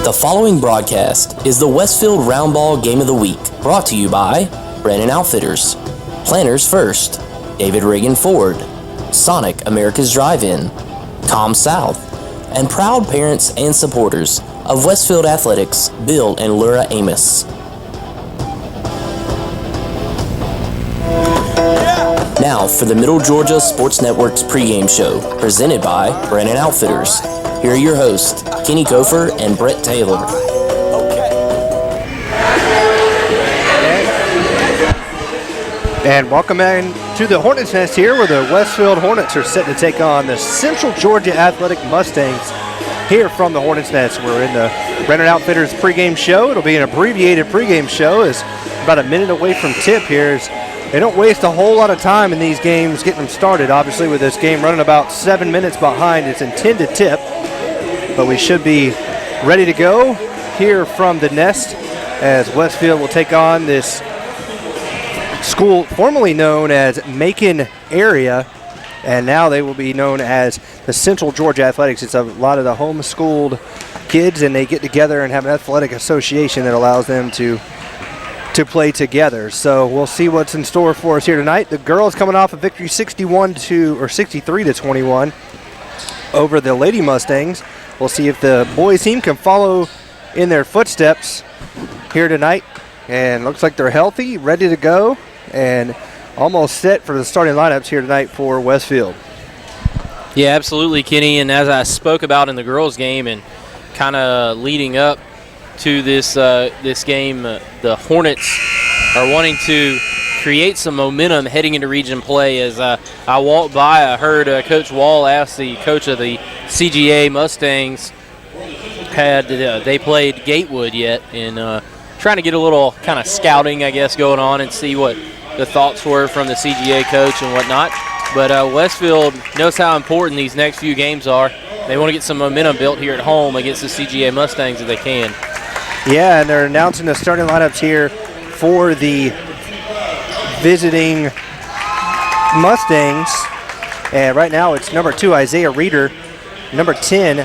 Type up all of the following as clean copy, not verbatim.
The following broadcast is the Westfield Roundball Game of the Week, brought to you by Brandon Outfitters, Planners First, David Reagan Ford, Sonic America's Drive-In, Com South, and proud parents and supporters of Westfield Athletics, Bill and Laura Amos. Now for the Middle Georgia Sports Network's pregame show, presented by Brandon Outfitters. Here are your hosts, Kenny Kofer and Brett Taylor. And welcome in to the Hornets Nest here, where the Westfield Hornets are set to take on the Central Georgia Athletic Mustangs here from the Hornets Nest. We're in the Brandon Outfitters pregame show. It'll be an abbreviated pregame show. It's about a minute away from tip here. They don't waste a whole lot of time in these games getting them started. Obviously, with this game running about 7 minutes behind its intended tip. But we should be ready to go here from the Nest as Westfield will take on this school formerly known as Macon area, and now they will be known as the Central Georgia Athletics. It's a lot of the homeschooled kids, and they get together and have an athletic association that allows them to play together. So we'll see what's in store for us here tonight. The girls coming off a victory 63-21 over the Lady Mustangs. We'll see if the boys team can follow in their footsteps here tonight. And looks like they're healthy, ready to go, and almost set for the starting lineups here tonight for Westfield. Yeah, absolutely, Kenny. And as I spoke about in the girls' game and kind of leading up to this game, the Hornets are wanting to create some momentum heading into region play. As I walked by, I heard Coach Wall ask the coach of the CGA Mustangs had they played Gatewood yet, and trying to get a little kind of scouting, I guess, going on and see what the thoughts were from the CGA coach and whatnot. But Westfield knows how important these next few games are. They want to get some momentum built here at home against the CGA Mustangs if they can. Yeah, and they're announcing the starting lineups here for the visiting Mustangs. And right now it's number 2, Isaiah Reeder, number 10,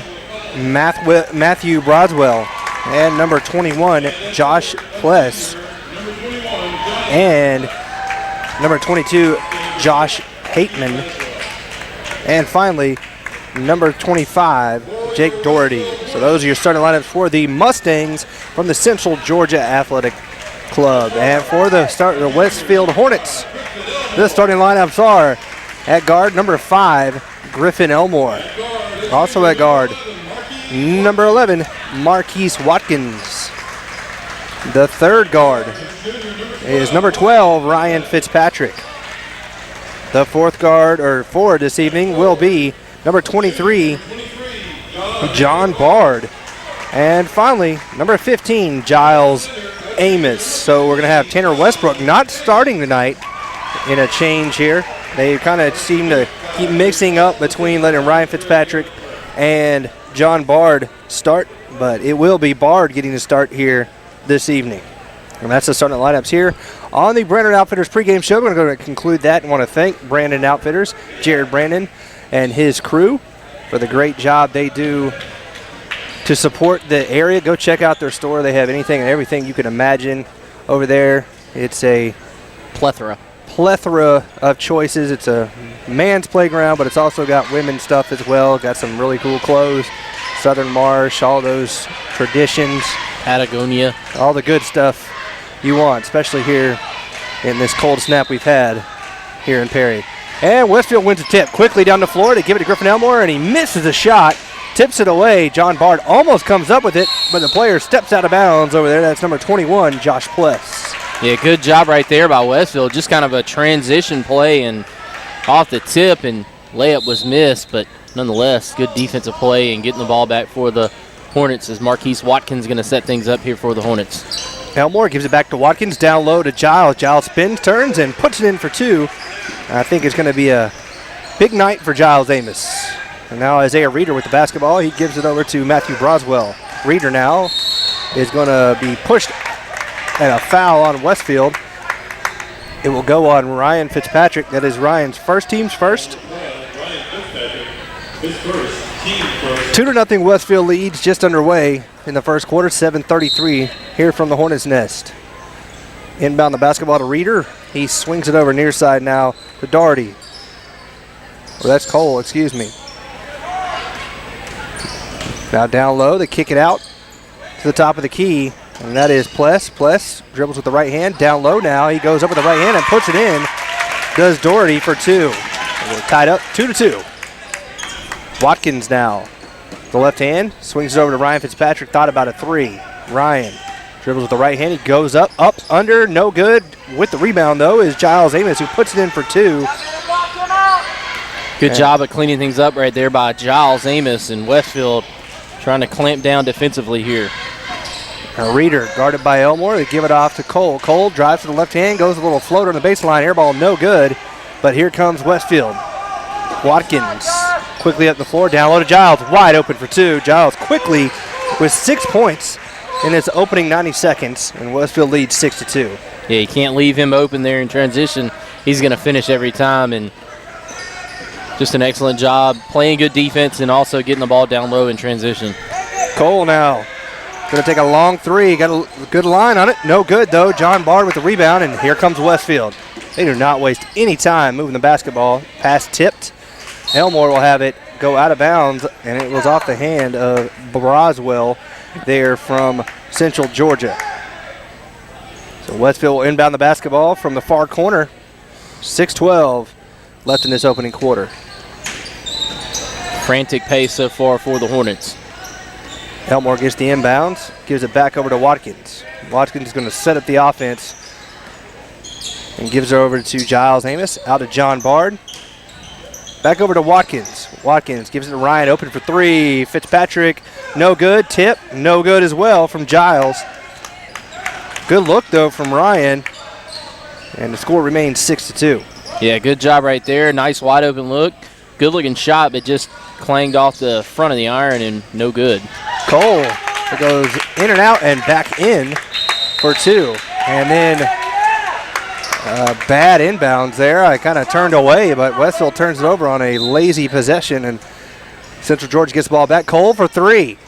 Matthew Broswell, and number 21, Josh Pless, and number 22, Josh Hateman, and finally, number 25, Jake Doherty. So those are your starting lineups for the Mustangs from the Central Georgia Athletic Club. And for the Westfield Hornets, the starting lineups are at guard, number 5, Griffin Elmore. Also at guard, number 11, Marquise Watkins. The third guard is number 12, Ryan Fitzpatrick. The fourth guard, or forward this evening, will be number 23, John Bard. And finally, number 15, Giles Amos. So we're going to have Tanner Westbrook not starting tonight in a change here. They kind of seem to keep mixing up between letting Ryan Fitzpatrick and John Bard start, but it will be Bard getting to start here this evening. And that's the starting lineups here on the Brandon Outfitters pregame show. We're going to conclude that and want to thank Brandon Outfitters, Jared Brandon, and his crew for the great job they do to support the area. Go check out their store. They have anything and everything you can imagine over there. It's a plethora of choices. It's a man's playground, but it's also got women's stuff as well. Got some really cool clothes, Southern Marsh, all those traditions, Patagonia, all the good stuff you want, especially here in this cold snap we've had here in Perry. And Westfield wins a tip quickly down the floor to give it to Griffin Elmore, and he misses a shot, tips it away. John Bard almost comes up with it, but the player steps out of bounds over there. That's number 21, Josh Pless. Yeah, good job right there by Westfield. Just kind of a transition play and off the tip, and layup was missed, but nonetheless, good defensive play and getting the ball back for the Hornets as Marquise Watkins going to set things up here for the Hornets. Elmore gives it back to Watkins, down low to Giles. Giles spins, turns, and puts it in for 2. I think it's going to be a big night for Giles Amos. And now Isaiah Reeder with the basketball. He gives it over to Matthew Broswell. Reeder now is going to be pushed and a foul on Westfield. It will go on Ryan Fitzpatrick. That is Ryan's team's first. 2-0 Westfield leads just underway in the first quarter, 7:33 here from the Hornets' Nest. Inbound the basketball to Reeder. He swings it over near side now to Doherty. Or that's Cole, excuse me. Now down low, they kick it out to the top of the key, and that is Pless. Pless dribbles with the right hand. Down low now, he goes up with the right hand and puts it in. Does Doherty for two. And we're tied up 2-2. Watkins now. The left hand, swings it over to Ryan Fitzpatrick, thought about a three. Ryan dribbles with the right hand, he goes up, under, no good. With the rebound, though, is Giles Amos, who puts it in for two. Good job of cleaning things up right there by Giles Amos, and Westfield trying to clamp down defensively here. A Reeder guarded by Elmore. They give it off to Cole. Cole drives to the left hand, goes a little floater on the baseline, air ball, no good. But here comes Westfield. Watkins quickly up the floor, down low to Giles, wide open for two. Giles quickly with 6 points in his opening 90 seconds, and Westfield leads 6-2. Yeah, you can't leave him open there in transition. He's going to finish every time, and just an excellent job playing good defense and also getting the ball down low in transition. Cole now going to take a long three. Got a good line on it. No good, though. John Bard with the rebound, and here comes Westfield. They do not waste any time moving the basketball. Pass tipped. Elmore will have it go out of bounds, and it was off the hand of Broswell there from Central Georgia. So Westfield will inbound the basketball from the far corner. 6:12 left in this opening quarter. Frantic pace so far for the Hornets. Elmore gets the inbounds, gives it back over to Watkins. Watkins is going to set up the offense and gives it over to Giles Amos, out to John Bard. Back over to Watkins. Watkins gives it to Ryan, open for three. Fitzpatrick, no good. Tip, no good as well from Giles. Good look, though, from Ryan. And the score remains 6-2. Yeah, good job right there. Nice wide open look. Good looking shot, but just clanged off the front of the iron and no good. Cole goes in and out and back in for two. And then bad inbounds there. I kind of turned away, but Westfield turns it over on a lazy possession, and Central Georgia gets the ball back. Cole for three.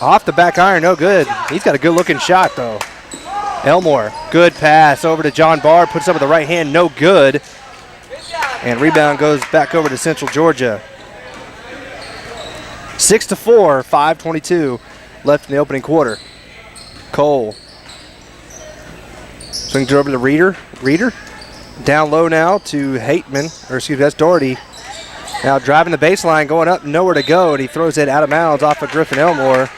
Off the back iron, no good. He's got a good-looking shot, though. Elmore, good pass over to John Bard, puts up with the right hand, no good. And rebound goes back over to Central Georgia. 6-4, 5:22 left in the opening quarter. Cole swings it over to Reeder. Reeder down low now to that's Doherty. Now driving the baseline, going up, nowhere to go, and he throws it out of bounds off of Griffin Elmore.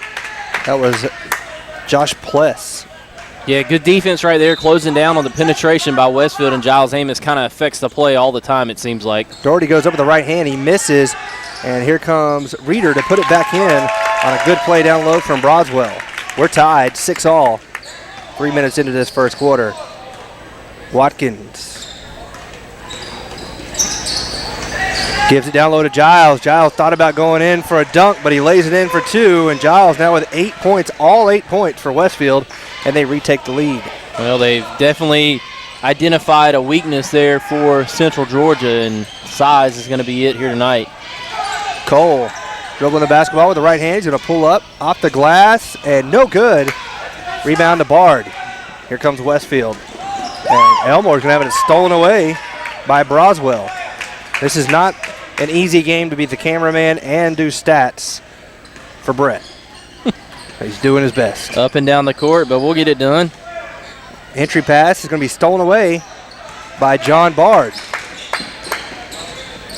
That was Josh Pless. Yeah, good defense right there, closing down on the penetration by Westfield, and Giles Amos kind of affects the play all the time, it seems like. Doherty goes up with the right hand, he misses, and here comes Reeder to put it back in on a good play down low from Broswell. We're tied, 6-all, 3 minutes into this first quarter. Watkins gives it down low to Giles. Giles thought about going in for a dunk, but he lays it in for two, and Giles now with 8 points, all 8 points for Westfield, and they retake the lead. Well, they've definitely identified a weakness there for Central Georgia, and size is going to be it here tonight. Cole dribbling the basketball with the right hand. He's going to pull up off the glass, and no good. Rebound to Bard. Here comes Westfield. And Elmore's going to have it stolen away by Broswell. This is not an easy game to be the cameraman and do stats for Brett. He's doing his best. Up and down the court, but we'll get it done. Entry pass is going to be stolen away by John Bard.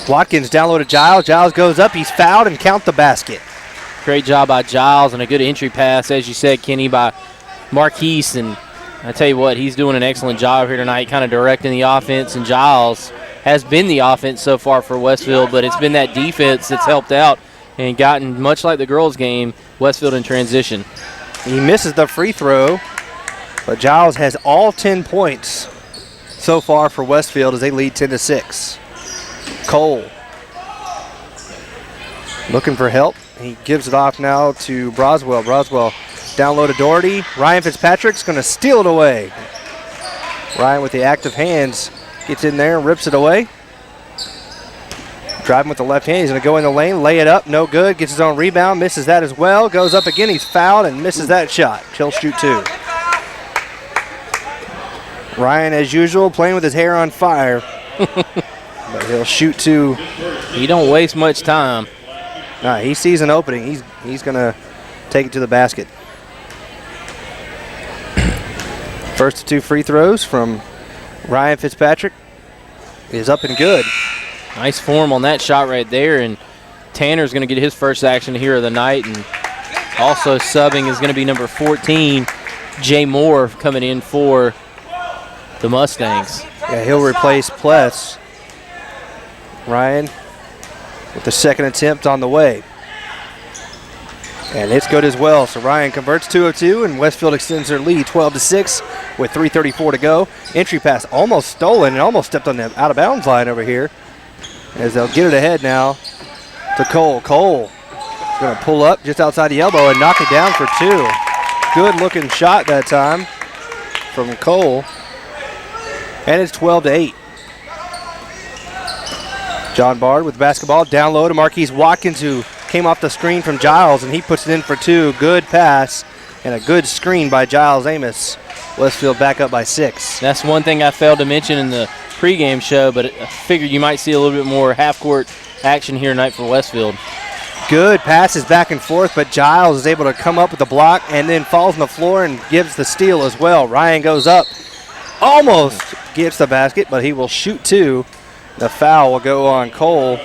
Watkins down low to Giles. Giles goes up. He's fouled and count the basket. Great job by Giles and a good entry pass, as you said, Kenny, by Marquise. And I tell you what, he's doing an excellent job here tonight, kind of directing the offense. And Giles has been the offense so far for Westfield, but it's been that defense that's helped out and gotten, much like the girls' game, Westfield in transition. He misses the free throw, but Giles has all 10 points so far for Westfield as they lead 10-6. Cole looking for help. He gives it off now to Broswell. Broswell down low to Doherty. Ryan Fitzpatrick's going to steal it away. Ryan with the active hands gets in there and rips it away. Driving with the left hand. He's going to go in the lane, lay it up, no good. Gets his own rebound, misses that as well. Goes up again, he's fouled and misses that shot. He'll shoot 2. Ryan, as usual, playing with his hair on fire. But he'll shoot 2. He don't waste much time. Nah, he sees an opening. He's going to take it to the basket. First of 2 free throws from Ryan Fitzpatrick is up and good. Nice form on that shot right there, and Tanner's going to get his first action here of the night, and also subbing is going to be number 14, Jay Moore, coming in for the Mustangs. Yeah, he'll replace Pless. Ryan with the second attempt on the way. And it's good as well. So Ryan converts 2 of 2, and Westfield extends their lead 12-6 with 3:34 to go. Entry pass almost stolen and almost stepped on the out of bounds line over here, as they'll get it ahead now to Cole. Cole is going to pull up just outside the elbow and knock it down for 2. Good looking shot that time from Cole. And it's 12-8. John Bard with basketball, down low to Marquise Watkins, who came off the screen from Giles, and he puts it in for 2. Good pass and a good screen by Giles Amos. Westfield back up by 6. That's one thing I failed to mention in the pregame show, but I figured you might see a little bit more half-court action here tonight for Westfield. Good passes back and forth, but Giles is able to come up with the block and then falls on the floor and gives the steal as well. Ryan goes up, almost gets the basket, but he will shoot 2. The foul will go on Cole.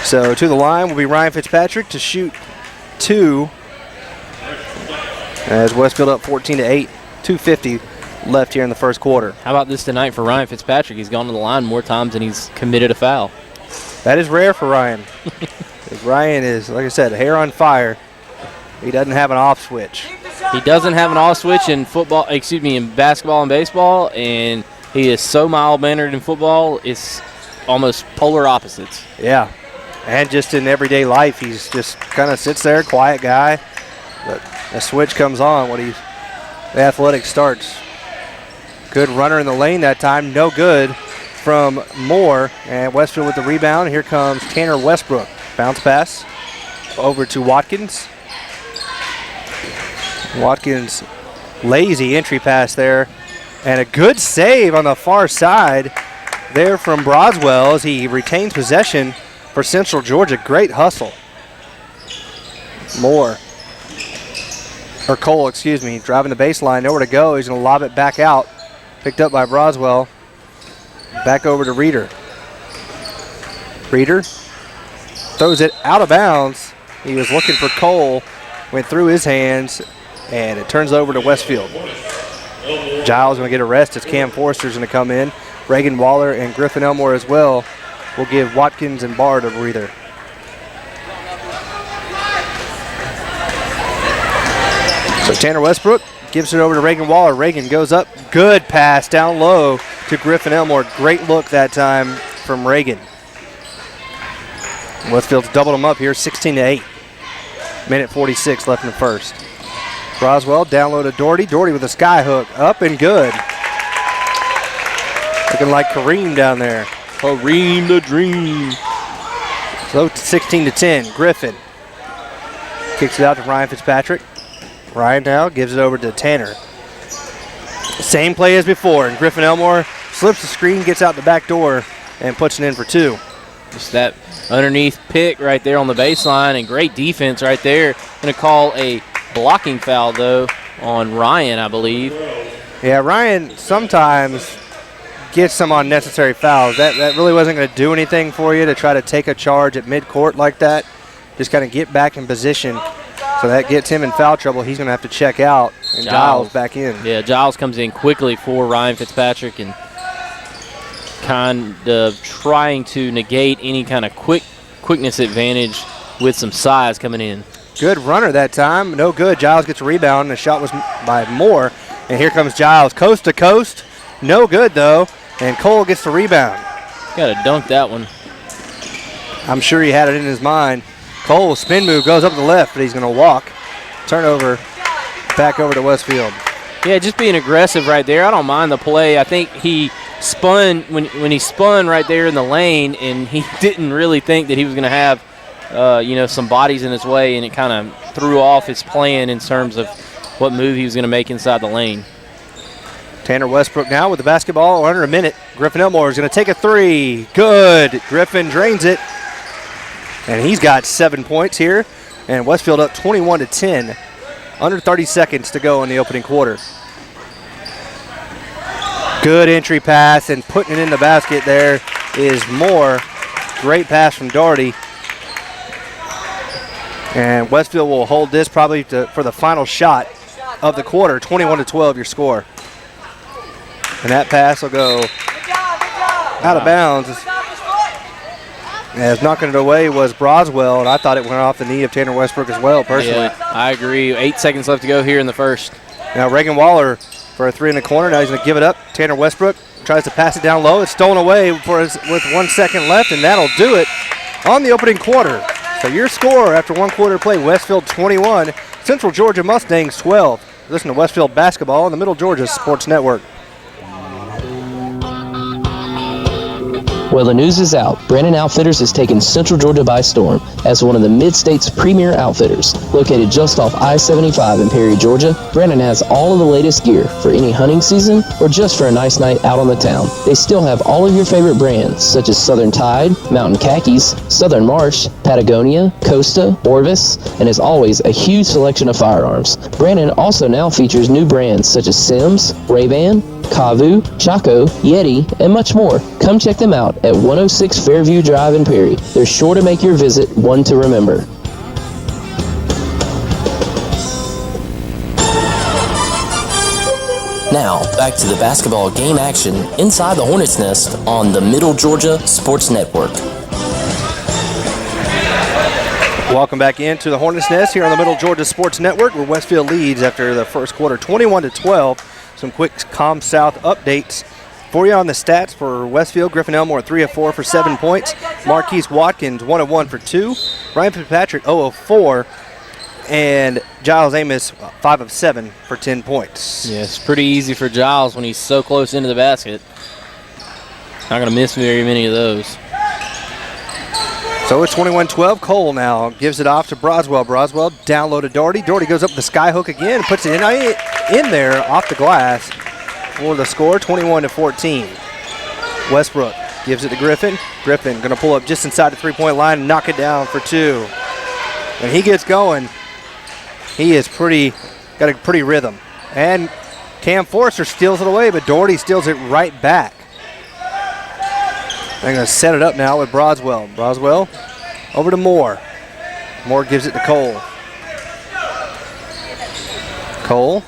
So to the line will be Ryan Fitzpatrick to shoot 2. As Westfield up 14-8, 2:50 left here in the first quarter. How about this tonight for Ryan Fitzpatrick? He's gone to the line more times than he's committed a foul. That is rare for Ryan. Ryan is, like I said, hair on fire. He doesn't have an off switch. He doesn't have an off switch in football, in basketball and baseball, and he is so mild-mannered in football, it's almost polar opposites. Yeah, and just in everyday life, he's just kind of sits there, quiet guy, but a switch comes on when the athletic starts. Good runner in the lane that time, no good from Moore, and Westfield with the rebound. Here comes Tanner Westbrook. Bounce pass over to Watkins. Watkins, lazy entry pass there, and a good save on the far side there from Broswell as he retains possession for Central Georgia. Great hustle. Cole, excuse me, driving the baseline, nowhere to go. He's going to lob it back out. Picked up by Broswell. Back over to Reeder. Reeder throws it out of bounds. He was looking for Cole, went through his hands, and it turns over to Westfield. Giles going to get a rest as Cam Forster's going to come in. Reagan Waller and Griffin Elmore as well will give Watkins and Bard a breather. So Tanner Westbrook gives it over to Reagan Waller. Reagan goes up. Good pass down low to Griffin Elmore. Great look that time from Reagan. Westfield's doubled them up here, 16-8. Minute 46 left in the first. Broswell down low to Doherty. Doherty with a sky hook. Up and good. Looking like Kareem down there. Kareem the Dream. So 16-10. Griffin kicks it out to Ryan Fitzpatrick. Ryan now gives it over to Tanner. Same play as before, and Griffin Elmore slips the screen, gets out the back door, and puts it in for 2. Just that underneath pick right there on the baseline, and great defense right there. Going to call a blocking foul, though, on Ryan, I believe. Yeah, Ryan sometimes gets some unnecessary fouls. That really wasn't going to do anything for you to try to take a charge at midcourt like that. Just kind of get back in position. So that gets him in foul trouble. He's going to have to check out, and Giles back in. Yeah, Giles comes in quickly for Ryan Fitzpatrick and kind of trying to negate any kind of quickness advantage with some size coming in. Good runner that time. No good. Giles gets a rebound, and the shot was by Moore. And here comes Giles, coast to coast. No good, though. And Cole gets the rebound. Got to dunk that one. I'm sure he had it in his mind. Cole, spin move, goes up to the left, but he's going to walk. Turnover, back over to Westfield. Yeah, just being aggressive right there. I don't mind the play. I think he spun when he spun right there in the lane, and he didn't really think that he was going to have some bodies in his way, and it kind of threw off his plan in terms of what move he was going to make inside the lane. Tanner Westbrook now with the basketball under a minute. Griffin Elmore is going to take a three. Good. Griffin drains it. And he's got 7 points here. And Westfield up 21-10. Under 30 seconds to go in the opening quarter. Good entry pass, and putting it in the basket there is Moore. Great pass from Doherty. And Westfield will hold this probably for the final shot of the quarter. 21-12 your score. And that pass will go out of bounds. As knocking it away was Broswell, and I thought it went off the knee of Tanner Westbrook as well, personally. Yeah, I agree. 8 seconds left to go here in the first. Now Reagan Waller for a three in the corner. Now he's going to give it up. Tanner Westbrook tries to pass it down low. It's stolen away with 1 second left, and that'll do it on the opening quarter. So your score after one quarter play, Westfield 21, Central Georgia Mustangs 12. Listen to Westfield basketball on the Middle Georgia Sports Network. Well, the news is out. Brandon Outfitters has taken Central Georgia by storm as one of the Mid-State's premier outfitters. Located just off I-75 in Perry, Georgia, Brandon has all of the latest gear for any hunting season or just for a nice night out on the town. They still have all of your favorite brands such as Southern Tide, Mountain Khakis, Southern Marsh, Patagonia, Costa, Orvis, and as always, a huge selection of firearms. Brandon also now features new brands such as Sims, Ray-Ban, Kavu, Chaco, Yeti, and much more. Come check them out at 106 Fairview Drive in Perry. They're sure to make your visit one to remember. Now, back to the basketball game action inside the Hornets' Nest on the Middle Georgia Sports Network. Welcome back into the Hornets' Nest here on the Middle Georgia Sports Network, where Westfield leads after the first quarter 21-12. Some quick Com South updates for you on the stats for Westfield. Griffin Elmore 3 of 4 for 7 points. Marquise Watkins 1 of 1 for 2. Ryan Fitzpatrick 0 of 4. And Giles Amos 5 of 7 for 10 points. Yeah, it's pretty easy for Giles when he's so close into the basket. Not going to miss very many of those. So it's 21-12. Cole now gives it off to Broswell. Broswell down low to Doherty. Doherty goes up the sky hook again and puts it in there off the glass for the score, 21-14. Westbrook gives it to Griffin. Griffin going to pull up just inside the three-point line and knock it down for 2. When he gets going, he is got a pretty rhythm. And Cam Forrester steals it away, but Doherty steals it right back. They're going to set it up now with Broswell. Broswell over to Moore. Moore gives it to Cole. Cole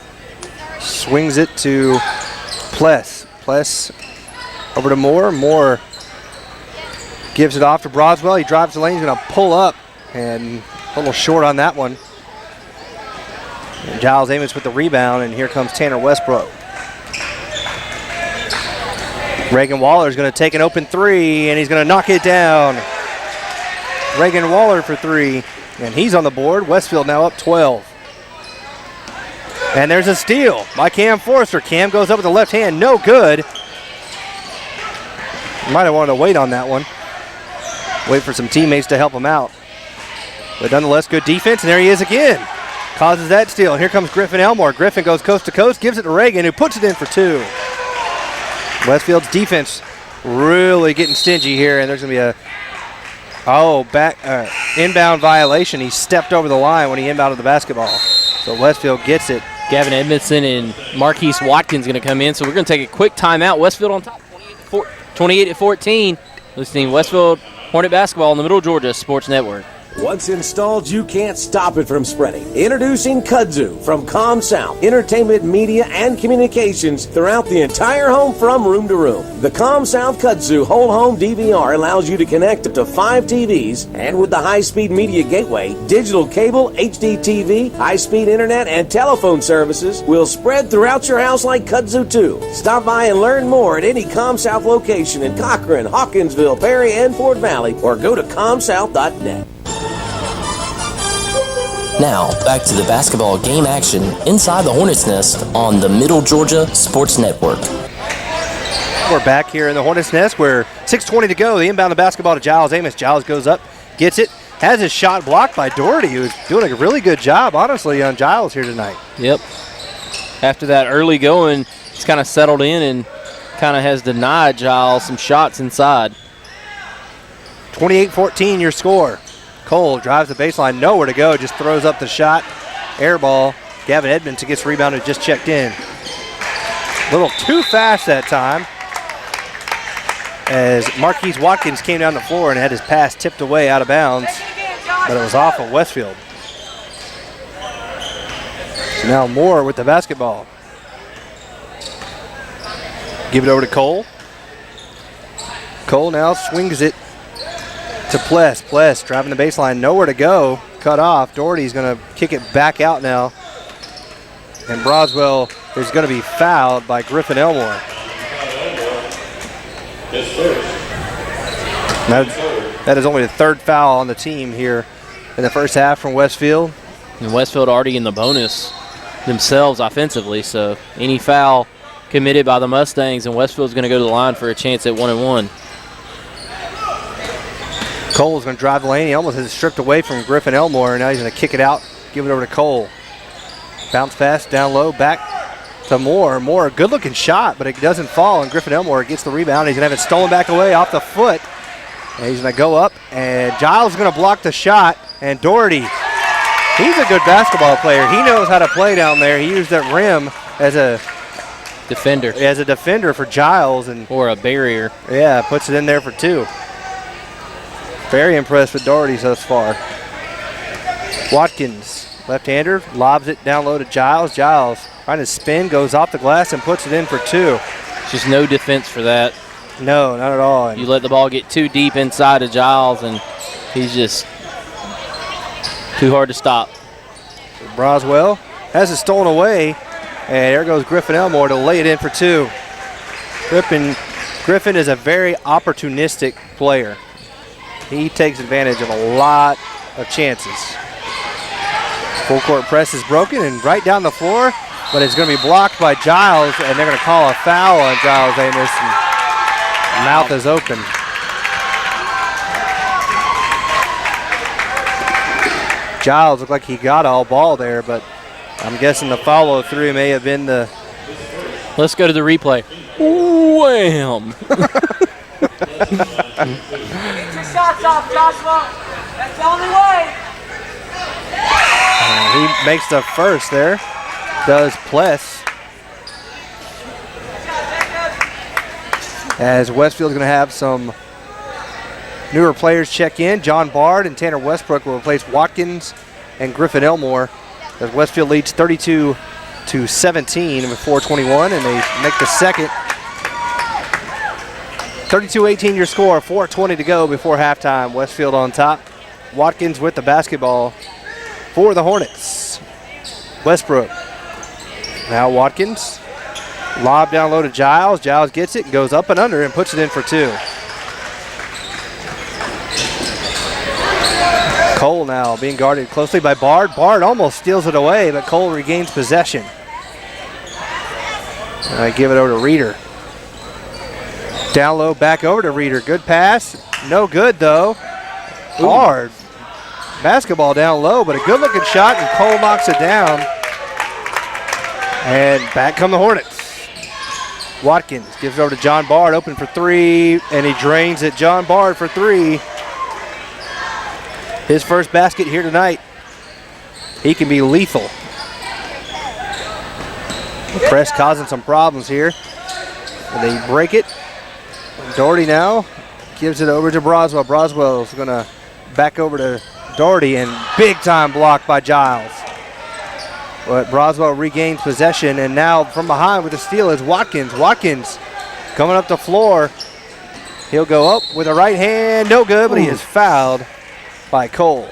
swings it to Pless. Pless over to Moore. Moore gives it off to Broswell. He drives the lane. He's going to pull up, and a little short on that one. And Giles Amos with the rebound, and here comes Tanner Westbrook. Reagan Waller is going to take an open three, and he's going to knock it down. Reagan Waller for 3, and he's on the board. Westfield now up 12. And there's a steal by Cam Forrester. Cam goes up with the left hand, no good. Might have wanted to wait on that one. Wait for some teammates to help him out. But nonetheless, good defense, and there he is again. Causes that steal, and here comes Griffin Elmore. Griffin goes coast to coast, gives it to Reagan, who puts it in for 2. Westfield's defense really getting stingy here, and there's going to be inbound violation. He stepped over the line when he inbounded the basketball. So Westfield gets it. Gavin Edmondson and Marquise Watkins going to come in, so we're going to take a quick timeout. Westfield on top, 28-14. Listening to Westfield Hornet basketball on the Middle Georgia Sports Network. Once installed, you can't stop it from spreading. Introducing Kudzu from ComSouth. Entertainment, media, and communications throughout the entire home from room to room. The ComSouth Kudzu whole home DVR allows you to connect up to 5 TVs, and with the high-speed media gateway, digital cable, HD TV, high-speed internet, and telephone services will spread throughout your house like Kudzu 2. Stop by and learn more at any ComSouth location in Cochran, Hawkinsville, Perry, and Fort Valley, or go to comsouth.net. Now, back to the basketball game action inside the Hornets' Nest on the Middle Georgia Sports Network. We're back here in the Hornets' Nest where 6:20 to go. The inbound the basketball to Giles Amos. Giles goes up, gets it, has his shot blocked by Doherty, who's doing a really good job, honestly, on Giles here tonight. Yep. After that early going, he's kind of settled in and kind of has denied Giles some shots inside. 28-14 your score. Cole drives the baseline, nowhere to go, just throws up the shot. Air ball. Gavin Edmonds gets rebounded, just checked in. A little too fast that time as Marquise Watkins came down the floor and had his pass tipped away out of bounds, but it was off of Westfield. So now Moore with the basketball. Give it over to Cole. Cole now swings it to Pless. Pless driving the baseline, nowhere to go. Cut off. Doherty's going to kick it back out now. And Broswell is going to be fouled by Griffin Elmore. That is only the third foul on the team here in the first half from Westfield. And Westfield already in the bonus themselves offensively, so any foul committed by the Mustangs and Westfield's going to go to the line for a chance at 1-1. Cole's going to drive the lane. He almost has it stripped away from Griffin Elmore, and now he's going to kick it out, give it over to Cole. Bounce pass down low, back to Moore. Moore, a good-looking shot, but it doesn't fall, and Griffin Elmore gets the rebound. He's going to have it stolen back away off the foot. And he's going to go up, and Giles is going to block the shot, and Doherty, he's a good basketball player. He knows how to play down there. He used that rim as a defender for Giles. Or a barrier. Yeah, puts it in there for two. Very impressed with Doherty thus far. Watkins, left-hander, lobs it down low to Giles. Giles trying to spin, goes off the glass and puts it in for two. Just no defense for that. No, not at all. You let the ball get too deep inside of Giles, and he's just too hard to stop. Broswell has it stolen away, and there goes Griffin Elmore to lay it in for two. Griffin is a very opportunistic player. He takes advantage of a lot of chances. Full court press is broken and right down the floor, but it's going to be blocked by Giles, and they're going to call a foul on Giles Amos. And mouth is open. Giles looked like he got all ball there, but I'm guessing the follow-through may have been the... Let's go to the replay. Wham! Get your shots off, Joshua. That's the only way. He makes the first there. Does Pless. As Westfield's going to have some newer players check in. John Bard and Tanner Westbrook will replace Watkins and Griffin Elmore. As Westfield leads 32-17 with 4:21, and they make the second. 32-18 your score, 4:20 to go before halftime. Westfield on top. Watkins with the basketball for the Hornets. Westbrook. Now Watkins. Lob down low to Giles. Giles gets it, goes up and under, and puts it in for two. Cole now being guarded closely by Bard. Bard almost steals it away, but Cole regains possession. And I give it over to Reeder. Down low, back over to Reeder. Good pass. No good, though. Hard. Basketball down low, but a good-looking shot, and Cole knocks it down. And back come the Hornets. Watkins gives it over to John Bard, open for three, and he drains it. John Bard for three. His first basket here tonight. He can be lethal. The press causing some problems here. And they break it. Doherty now gives it over to Broswell. Broswell is going to back over to Doherty, and big time block by Giles. But Broswell regains possession, and now from behind with the steal is Watkins. Watkins coming up the floor. He'll go up with a right hand. No good, but he is fouled by Cole.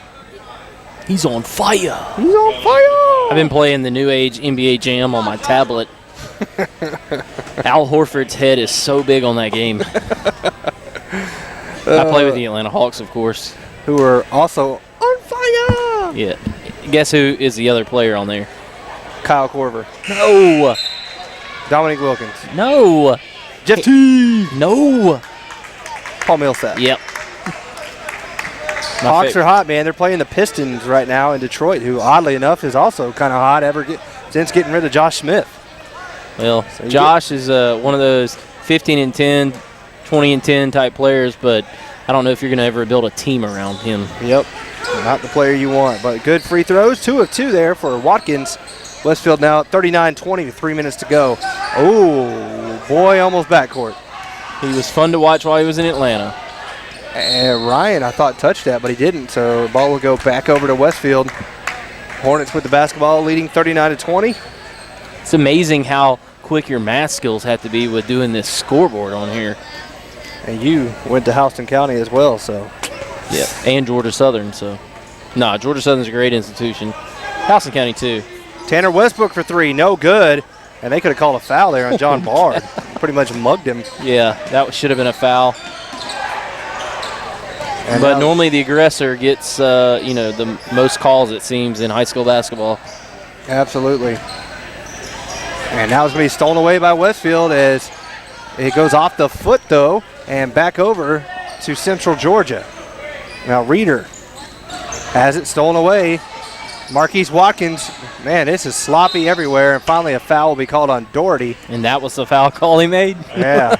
He's on fire. He's on fire. I've been playing the New Age NBA Jam on my tablet. Al Horford's head is so big on that game. I play with the Atlanta Hawks, of course. Who are also on fire. Yeah. Guess who is the other player on there? Kyle Korver. No. Dominic Wilkins. No. Jeff T. No. Paul Millsap. Yep. Hawks are hot, man. They're playing the Pistons right now in Detroit, who oddly enough is also kind of hot since getting rid of Josh Smith. Well, so Josh is one of those 15 and 10, 20 and 10 type players, but I don't know if you're going to ever build a team around him. Yep. Not the player you want, but good free throws. 2 of 2 there for Watkins. Westfield now 39-20 with 3 minutes to go. Oh, boy, almost backcourt. He was fun to watch while he was in Atlanta. And Ryan, I thought, touched that, but he didn't, so the ball will go back over to Westfield. Hornets with the basketball, leading 39-20. It's amazing how quick your math skills have to be with doing this scoreboard on here. And you went to Houston County as well, so. Yeah, and Georgia Southern, so. Nah, Georgia Southern's a great institution. Houston County, too. Tanner Westbrook for 3, no good. And they could have called a foul there on John Bard. Pretty much mugged him. Yeah, that should have been a foul. And but normally the aggressor gets, the most calls, it seems, in high school basketball. Absolutely. And now it's going to be stolen away by Westfield as it goes off the foot, though, and back over to Central Georgia. Now Reeder has it stolen away. Marquise Watkins, man, this is sloppy everywhere, and finally a foul will be called on Doherty. And that was the foul call he made? Yeah.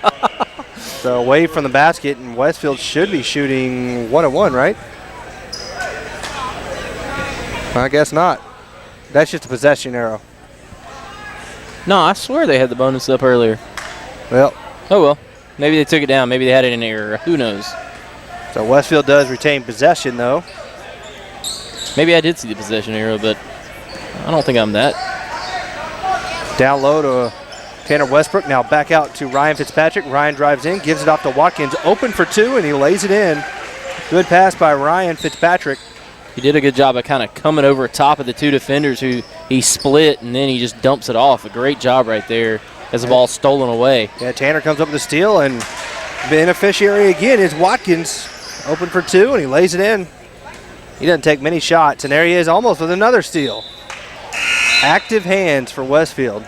So away from the basket, and Westfield should be shooting 1-1, right? I guess not. That's just a possession arrow. No, I swear they had the bonus up earlier. Well. Oh, well. Maybe they took it down. Maybe they had it in error. Who knows? So Westfield does retain possession, though. Maybe I did see the possession arrow, but I don't think I'm that. Down low to Tanner Westbrook. Now back out to Ryan Fitzpatrick. Ryan drives in, gives it off to Watkins. Open for 2, and he lays it in. Good pass by Ryan Fitzpatrick. He did a good job of kind of coming over top of the 2 defenders who he split, and then he just dumps it off. A great job right there as the ball's stolen away. Yeah, Tanner comes up with the steal, and the beneficiary again is Watkins. Open for 2, and he lays it in. He doesn't take many shots, and there he is almost with another steal. Active hands for Westfield.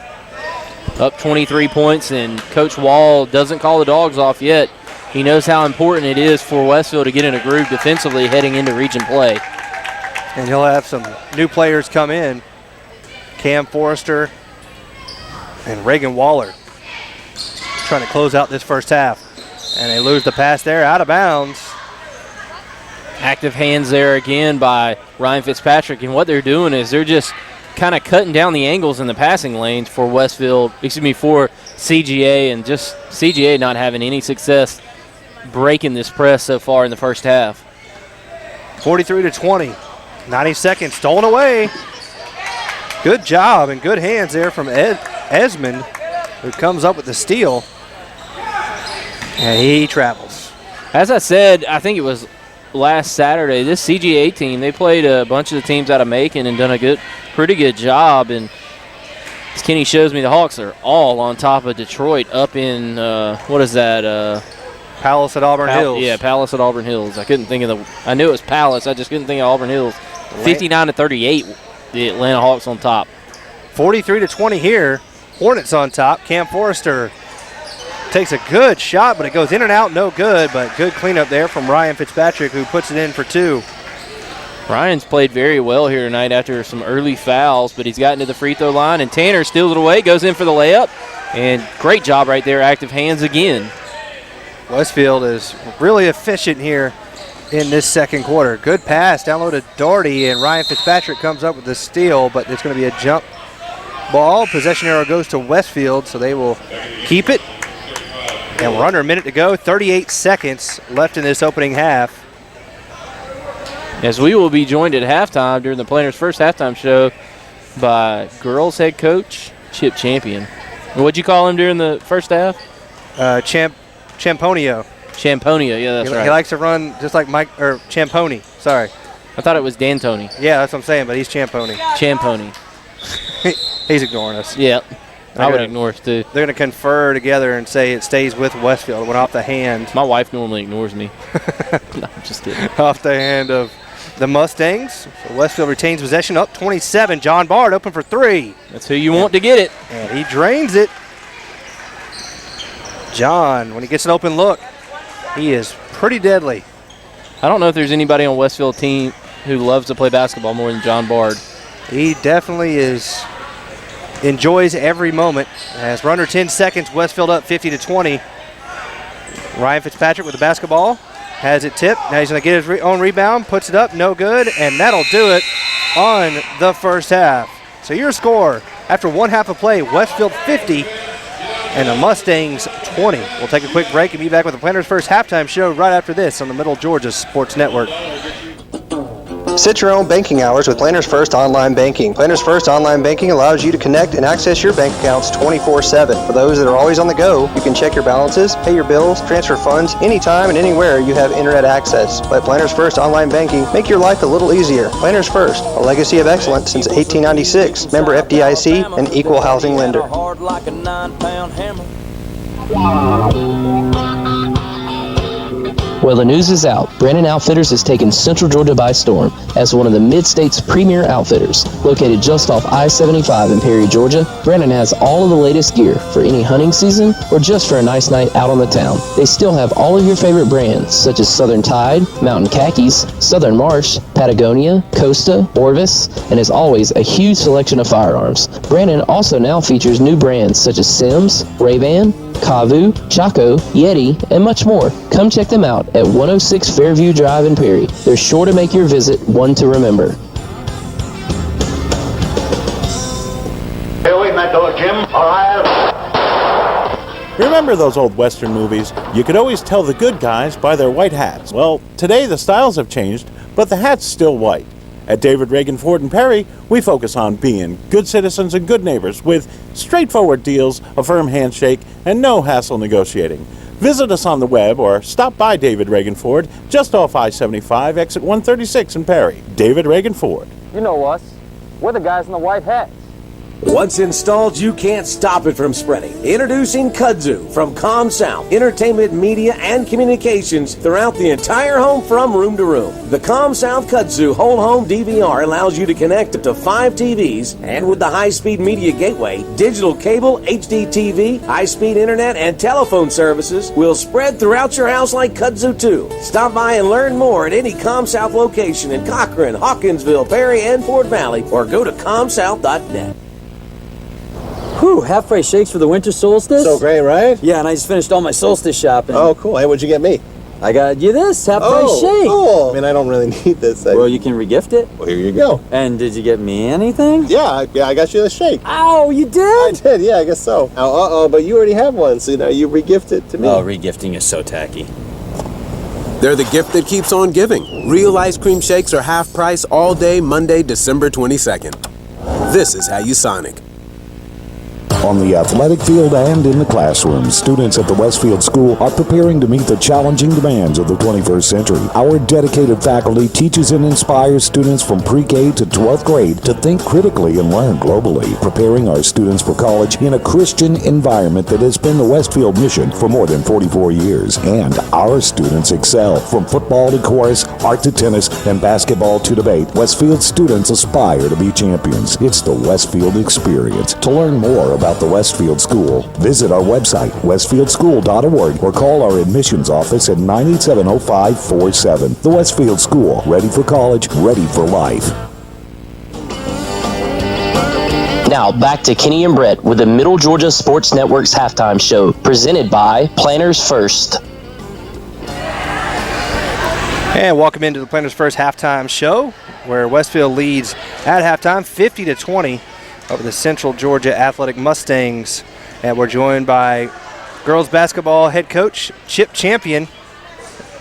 Up 23 points, and Coach Wall doesn't call the dogs off yet. He knows how important it is for Westfield to get in a groove defensively heading into region play. And he'll have some new players come in. Cam Forrester and Reagan Waller trying to close out this first half. And they lose the pass there, out of bounds. Active hands there again by Ryan Fitzpatrick, and what they're doing is they're just kind of cutting down the angles in the passing lanes for for CGA, and just CGA not having any success breaking this press so far in the first half. 43-20, 90 seconds, stolen away. Good job and good hands there from Esmond, who comes up with the steal, and he travels. As I said, I think it was last Saturday, this CGA team, they played a bunch of the teams out of Macon and done a pretty good job. And as Kenny shows me, the Hawks are all on top of Detroit up in, Palace at Auburn Hills. Yeah, Palace at Auburn Hills. I couldn't think of I knew it was Palace. I just couldn't think of Auburn Hills. 59-38, the Atlanta Hawks on top. 43-20 here. Hornets on top. Cam Forrester takes a good shot, but it goes in and out, no good, but good cleanup there from Ryan Fitzpatrick, who puts it in for 2. Ryan's played very well here tonight after some early fouls, but he's gotten to the free throw line, and Tanner steals it away, goes in for the layup, and great job right there, active hands again. Westfield is really efficient here in this second quarter. Good pass down low to Doherty, and Ryan Fitzpatrick comes up with the steal, but it's going to be a jump ball. Possession arrow goes to Westfield, so they will keep it. And we're under a minute to go, 38 seconds left in this opening half. As we will be joined at halftime during the Planners' first halftime show by girls head coach Chip Champion. What'd you call him during the first half? Champonio. Champonio, yeah, that's right. He likes to run just like Champoni, sorry. I thought it was D'Antoni. Yeah, that's what I'm saying, but he's Champoni. Champoni. He's ignoring us. Yeah. I would ignore us too. They're going to confer together and say it stays with Westfield. It went off the hand. My wife normally ignores me. No, I'm just kidding. Off the hand of the Mustangs. So Westfield retains possession up 27. John Bard open for 3. That's who you want to get it. And he drains it. John, when he gets an open look, he is pretty deadly. I don't know if there's anybody on Westfield team who loves to play basketball more than John Bard. He definitely enjoys every moment. As we're under 10 seconds, Westfield up 50-20. Ryan Fitzpatrick with the basketball, has it tipped. Now he's going to get his own rebound, puts it up, no good, and that'll do it on the first half. So your score after one half of play, Westfield 50 and the Mustangs 20. We'll take a quick break and be back with the Planters First halftime show right after this on the Middle Georgia Sports Network. Set your own banking hours with Planters First Online Banking. Planters First Online Banking allows you to connect and access your bank accounts 24/7. For those that are always on the go, you can check your balances, pay your bills, transfer funds anytime and anywhere you have internet access. Let Planters First Online Banking make your life a little easier. Planters First, a legacy of excellence since 1896. Member FDIC, an equal housing lender. Well, the news is out. Brandon Outfitters has taken Central Georgia by storm as one of the Mid-State's premier outfitters. Located just off I-75 in Perry, Georgia, Brandon has all of the latest gear for any hunting season or just for a nice night out on the town. They still have all of your favorite brands such as Southern Tide, Mountain Khakis, Southern Marsh, Patagonia, Costa, Orvis, and as always, a huge selection of firearms. Brandon also now features new brands such as Sims, Ray-Ban, Kavu, Chaco, Yeti, and much more. Come check them out at 106 Fairview Drive in Perry. They're sure to make your visit one to remember. Here we met door, Jim. All right. Remember those old Western movies? You could always tell the good guys by their white hats. Well, today the styles have changed, but the hat's still white. At David Reagan Ford in Perry, we focus on being good citizens and good neighbors with straightforward deals, a firm handshake, and no hassle negotiating. Visit us on the web or stop by David Reagan Ford just off I-75, exit 136 in Perry. David Reagan Ford. You know us. We're the guys in the white hats. Once installed, you can't stop it from spreading. Introducing Kudzu from ComSouth, entertainment, media, and communications throughout the entire home from room to room. The ComSouth Kudzu whole home DVR allows you to connect up to 5 TVs, and with the high-speed media gateway, digital cable, HD TV, high-speed internet, and telephone services will spread throughout your house like Kudzu 2. Stop by and learn more at any ComSouth location in Cochran, Hawkinsville, Perry, and Fort Valley, or go to comsouth.net. Whew, half-price shakes for the winter solstice? So great, right? Yeah, and I just finished all my solstice shopping. Oh, cool. Hey, what'd you get me? I got you this half-price shake. Cool. I mean, I don't really need this. Well, you can regift it. Well, here you go. And did you get me anything? Yeah, I got you the shake. Oh, you did? I did, yeah, I guess so. Oh, but you already have one, so now you regift it to me. Oh, regifting is so tacky. They're the gift that keeps on giving. Real ice cream shakes are half price all day Monday, December 22nd. This is how you Sonic. On the athletic field and in the classroom, students at the Westfield School are preparing to meet the challenging demands of the 21st century. Our dedicated faculty teaches and inspires students from pre-K to 12th grade to think critically and learn globally, preparing our students for college in a Christian environment that has been the Westfield mission for more than 44 years. And our students excel. From football to chorus, art to tennis, and basketball to debate, Westfield students aspire to be champions. It's the Westfield experience. To learn more about the Westfield School, visit our website, westfieldschool.org, or call our admissions office at 987-0547. The Westfield School, ready for college, ready for life. Now back to Kenny and Brett with the Middle Georgia Sports Network's halftime show, presented by Planters First. And welcome into the Planters First halftime show, where Westfield leads at halftime 50-20 over the Central Georgia Athletic Mustangs. And we're joined by girls basketball head coach Chip Champion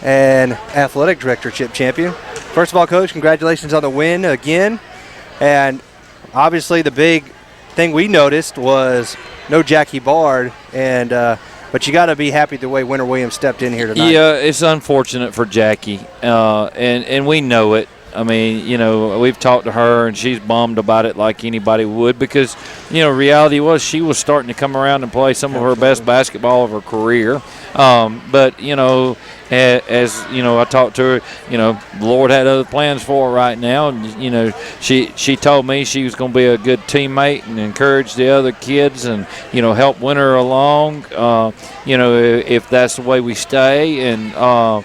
and athletic director Chip Champion. First of all, Coach, congratulations on the win again. And obviously the big thing we noticed was no Jackie Bard, and but you got to be happy the way Winter Williams stepped in here tonight. Yeah, it's unfortunate for Jackie, and we know it. I mean, we've talked to her, and she's bummed about it like anybody would because, reality was she was starting to come around and play some of her best basketball of her career. But, as I talked to her, the Lord had other plans for her right now. And, she told me she was going to be a good teammate and encourage the other kids and, help win her along, if that's the way we stay and,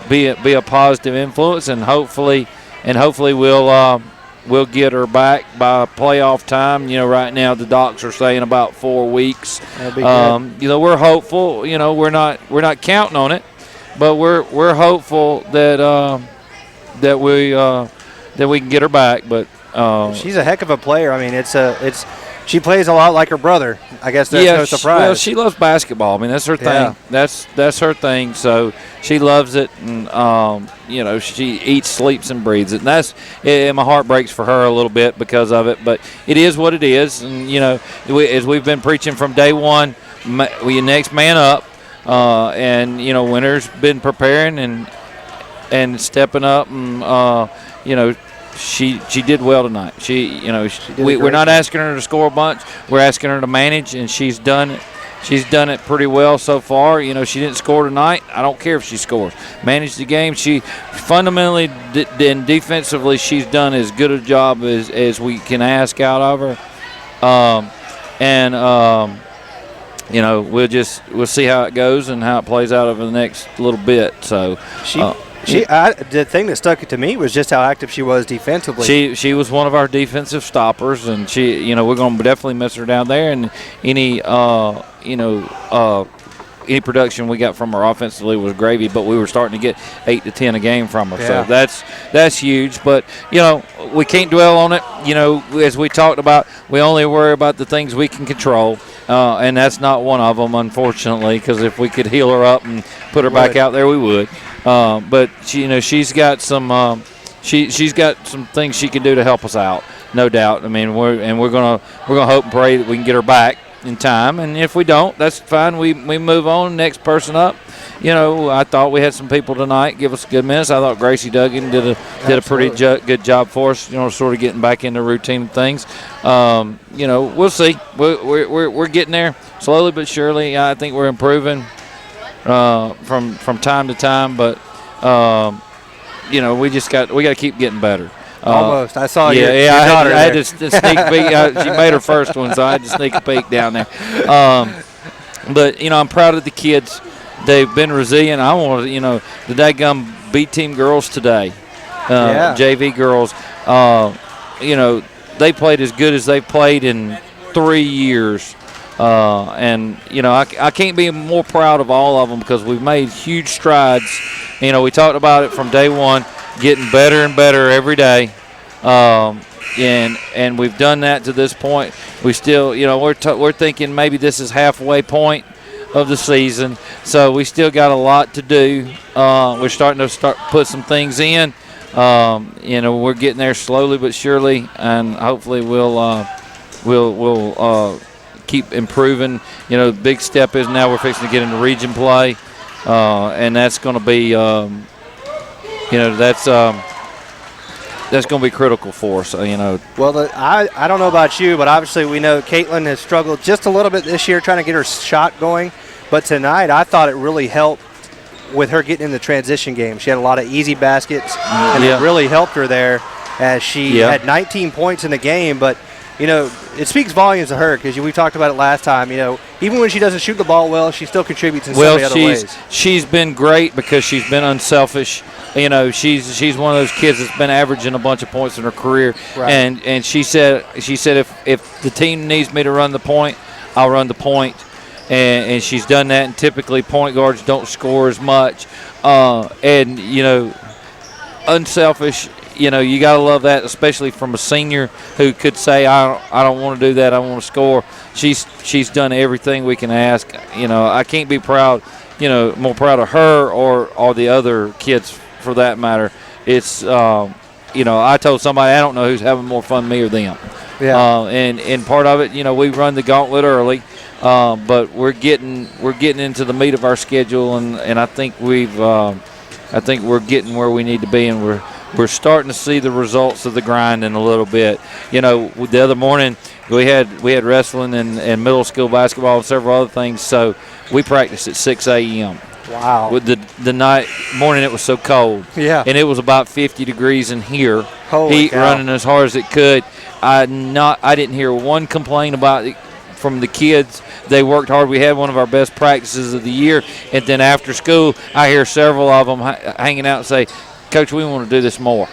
be a positive influence, and hopefully we'll get her back by playoff time. Right now the docs are saying about 4 weeks. That'd be good. We're hopeful. We're not counting on it, but we're hopeful that we can get her back. But she's a heck of a player. I mean, she plays a lot like her brother. I guess that's no surprise. Well, she loves basketball. I mean, that's her thing. That's her thing. So she loves it, and she eats, sleeps, and breathes it. And my heart breaks for her a little bit because of it. But it is what it is. And as we've been preaching from day one, we next man up. And Winter's been preparing and stepping up, and She did well tonight. We're not asking her to score a bunch. We're asking her to manage, and she's done it. She's done it pretty well so far. She didn't score tonight. I don't care if she scores. Manage the game. She fundamentally and defensively, she's done as good a job as we can ask out of her. We'll see how it goes and how it plays out over the next little bit. So the thing that stuck to me was just how active she was defensively. She was one of our defensive stoppers, and we're going to definitely miss her down there. And any production we got from her offensively was gravy, but we were starting to get 8 to 10 a game from her. Yeah. So that's huge. But we can't dwell on it. As we talked about, we only worry about the things we can control. And that's not one of them, unfortunately, because if we could heal her up and put her back out there, we would. But she's got some she's got some things she can do to help us out, no doubt. I mean, we're gonna hope and pray that we can get her back in time. And if we don't, that's fine. We move on. Next person up. I thought we had some people tonight give us good minutes. I thought Gracie Duggan did a pretty good job for us. Sort of getting back into routine things. We'll see. We're getting there slowly but surely. I think we're improving from time to time, but we got to keep getting better. Almost. I saw your daughter. I had there. to sneak a peek. She made her first one, so I had to sneak a peek down there. But I'm proud of the kids. They've been resilient. I want the daggum B team girls today, JV girls. They played as good as they've played in 3 years. And I can't be more proud of all of them because we've made huge strides. We talked about it from day one, getting better and better every day. And we've done that to this point. We still, we're thinking maybe this is halfway point of the season, so we still got a lot to do. We're starting to put some things in. We're getting there slowly but surely, and hopefully we'll keep improving. The big step is now we're fixing to get into region play, and that's going to be, that's going to be critical for us. Well, I don't know about you, but obviously we know Caitlin has struggled just a little bit this year trying to get her shot going. But tonight I thought it really helped with her getting in the transition game. She had a lot of easy baskets, and it really helped her there as she had 19 points in the game. But it speaks volumes to her because we talked about it last time. Even when she doesn't shoot the ball well, she still contributes in so many other ways. She's been great because she's been unselfish. She's one of those kids that's been averaging a bunch of points in her career. Right. And she said if the team needs me to run the point, I'll run the point. And she's done that. And typically point guards don't score as much. Unselfish. You got to love that, especially from a senior who could say, I don't want to do that. I want to score. She's done everything we can ask. I can't be more proud of her or the other kids for that matter. It's, I told somebody I don't know who's having more fun, me or them. Yeah. And part of it, we run the gauntlet early, but we're getting into the meat of our schedule, and I think we're getting where we need to be, and we're starting to see the results of the grinding a little bit. The other morning we had wrestling and middle school basketball and several other things, so we practiced at 6 a.m. Wow. With the morning it was so cold. Yeah. And it was about 50 degrees in here. Holy Heat cow. running as hard as it could. I didn't hear one complaint about it from the kids. They worked hard. We had one of our best practices of the year. And then after school, I hear several of them hanging out and say, Coach, we want to do this more.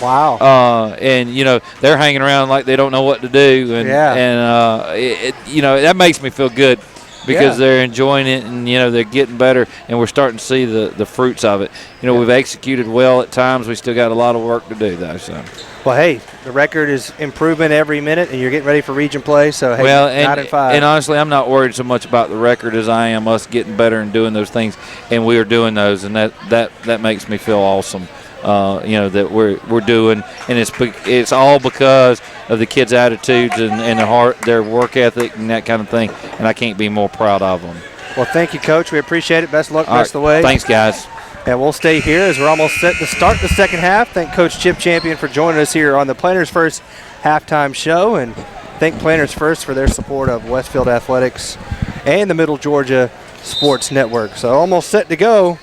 Wow. And they're hanging around like they don't know what to do. And that makes me feel good. Because they're enjoying it and, they're getting better, and we're starting to see the fruits of it. We've executed well at times. We still got a lot of work to do, though. So. Well, hey, the record is improving every minute, and you're getting ready for region play. So, hey, 9-5. And honestly, I'm not worried so much about the record as I am us getting better and doing those things, and we are doing those, and that makes me feel awesome. That we're doing, and it's all because of the kids' attitudes and their work ethic and that kind of thing, and I can't be more proud of them. Well, thank you, Coach. We appreciate it. Best of luck the rest of the way. Thanks, guys. And we'll stay here as we're almost set to start the second half. Thank Coach Chip Champion for joining us here on the Planters First halftime show, and thank Planters First for their support of Westfield Athletics and the Middle Georgia Sports Network. So almost set to go,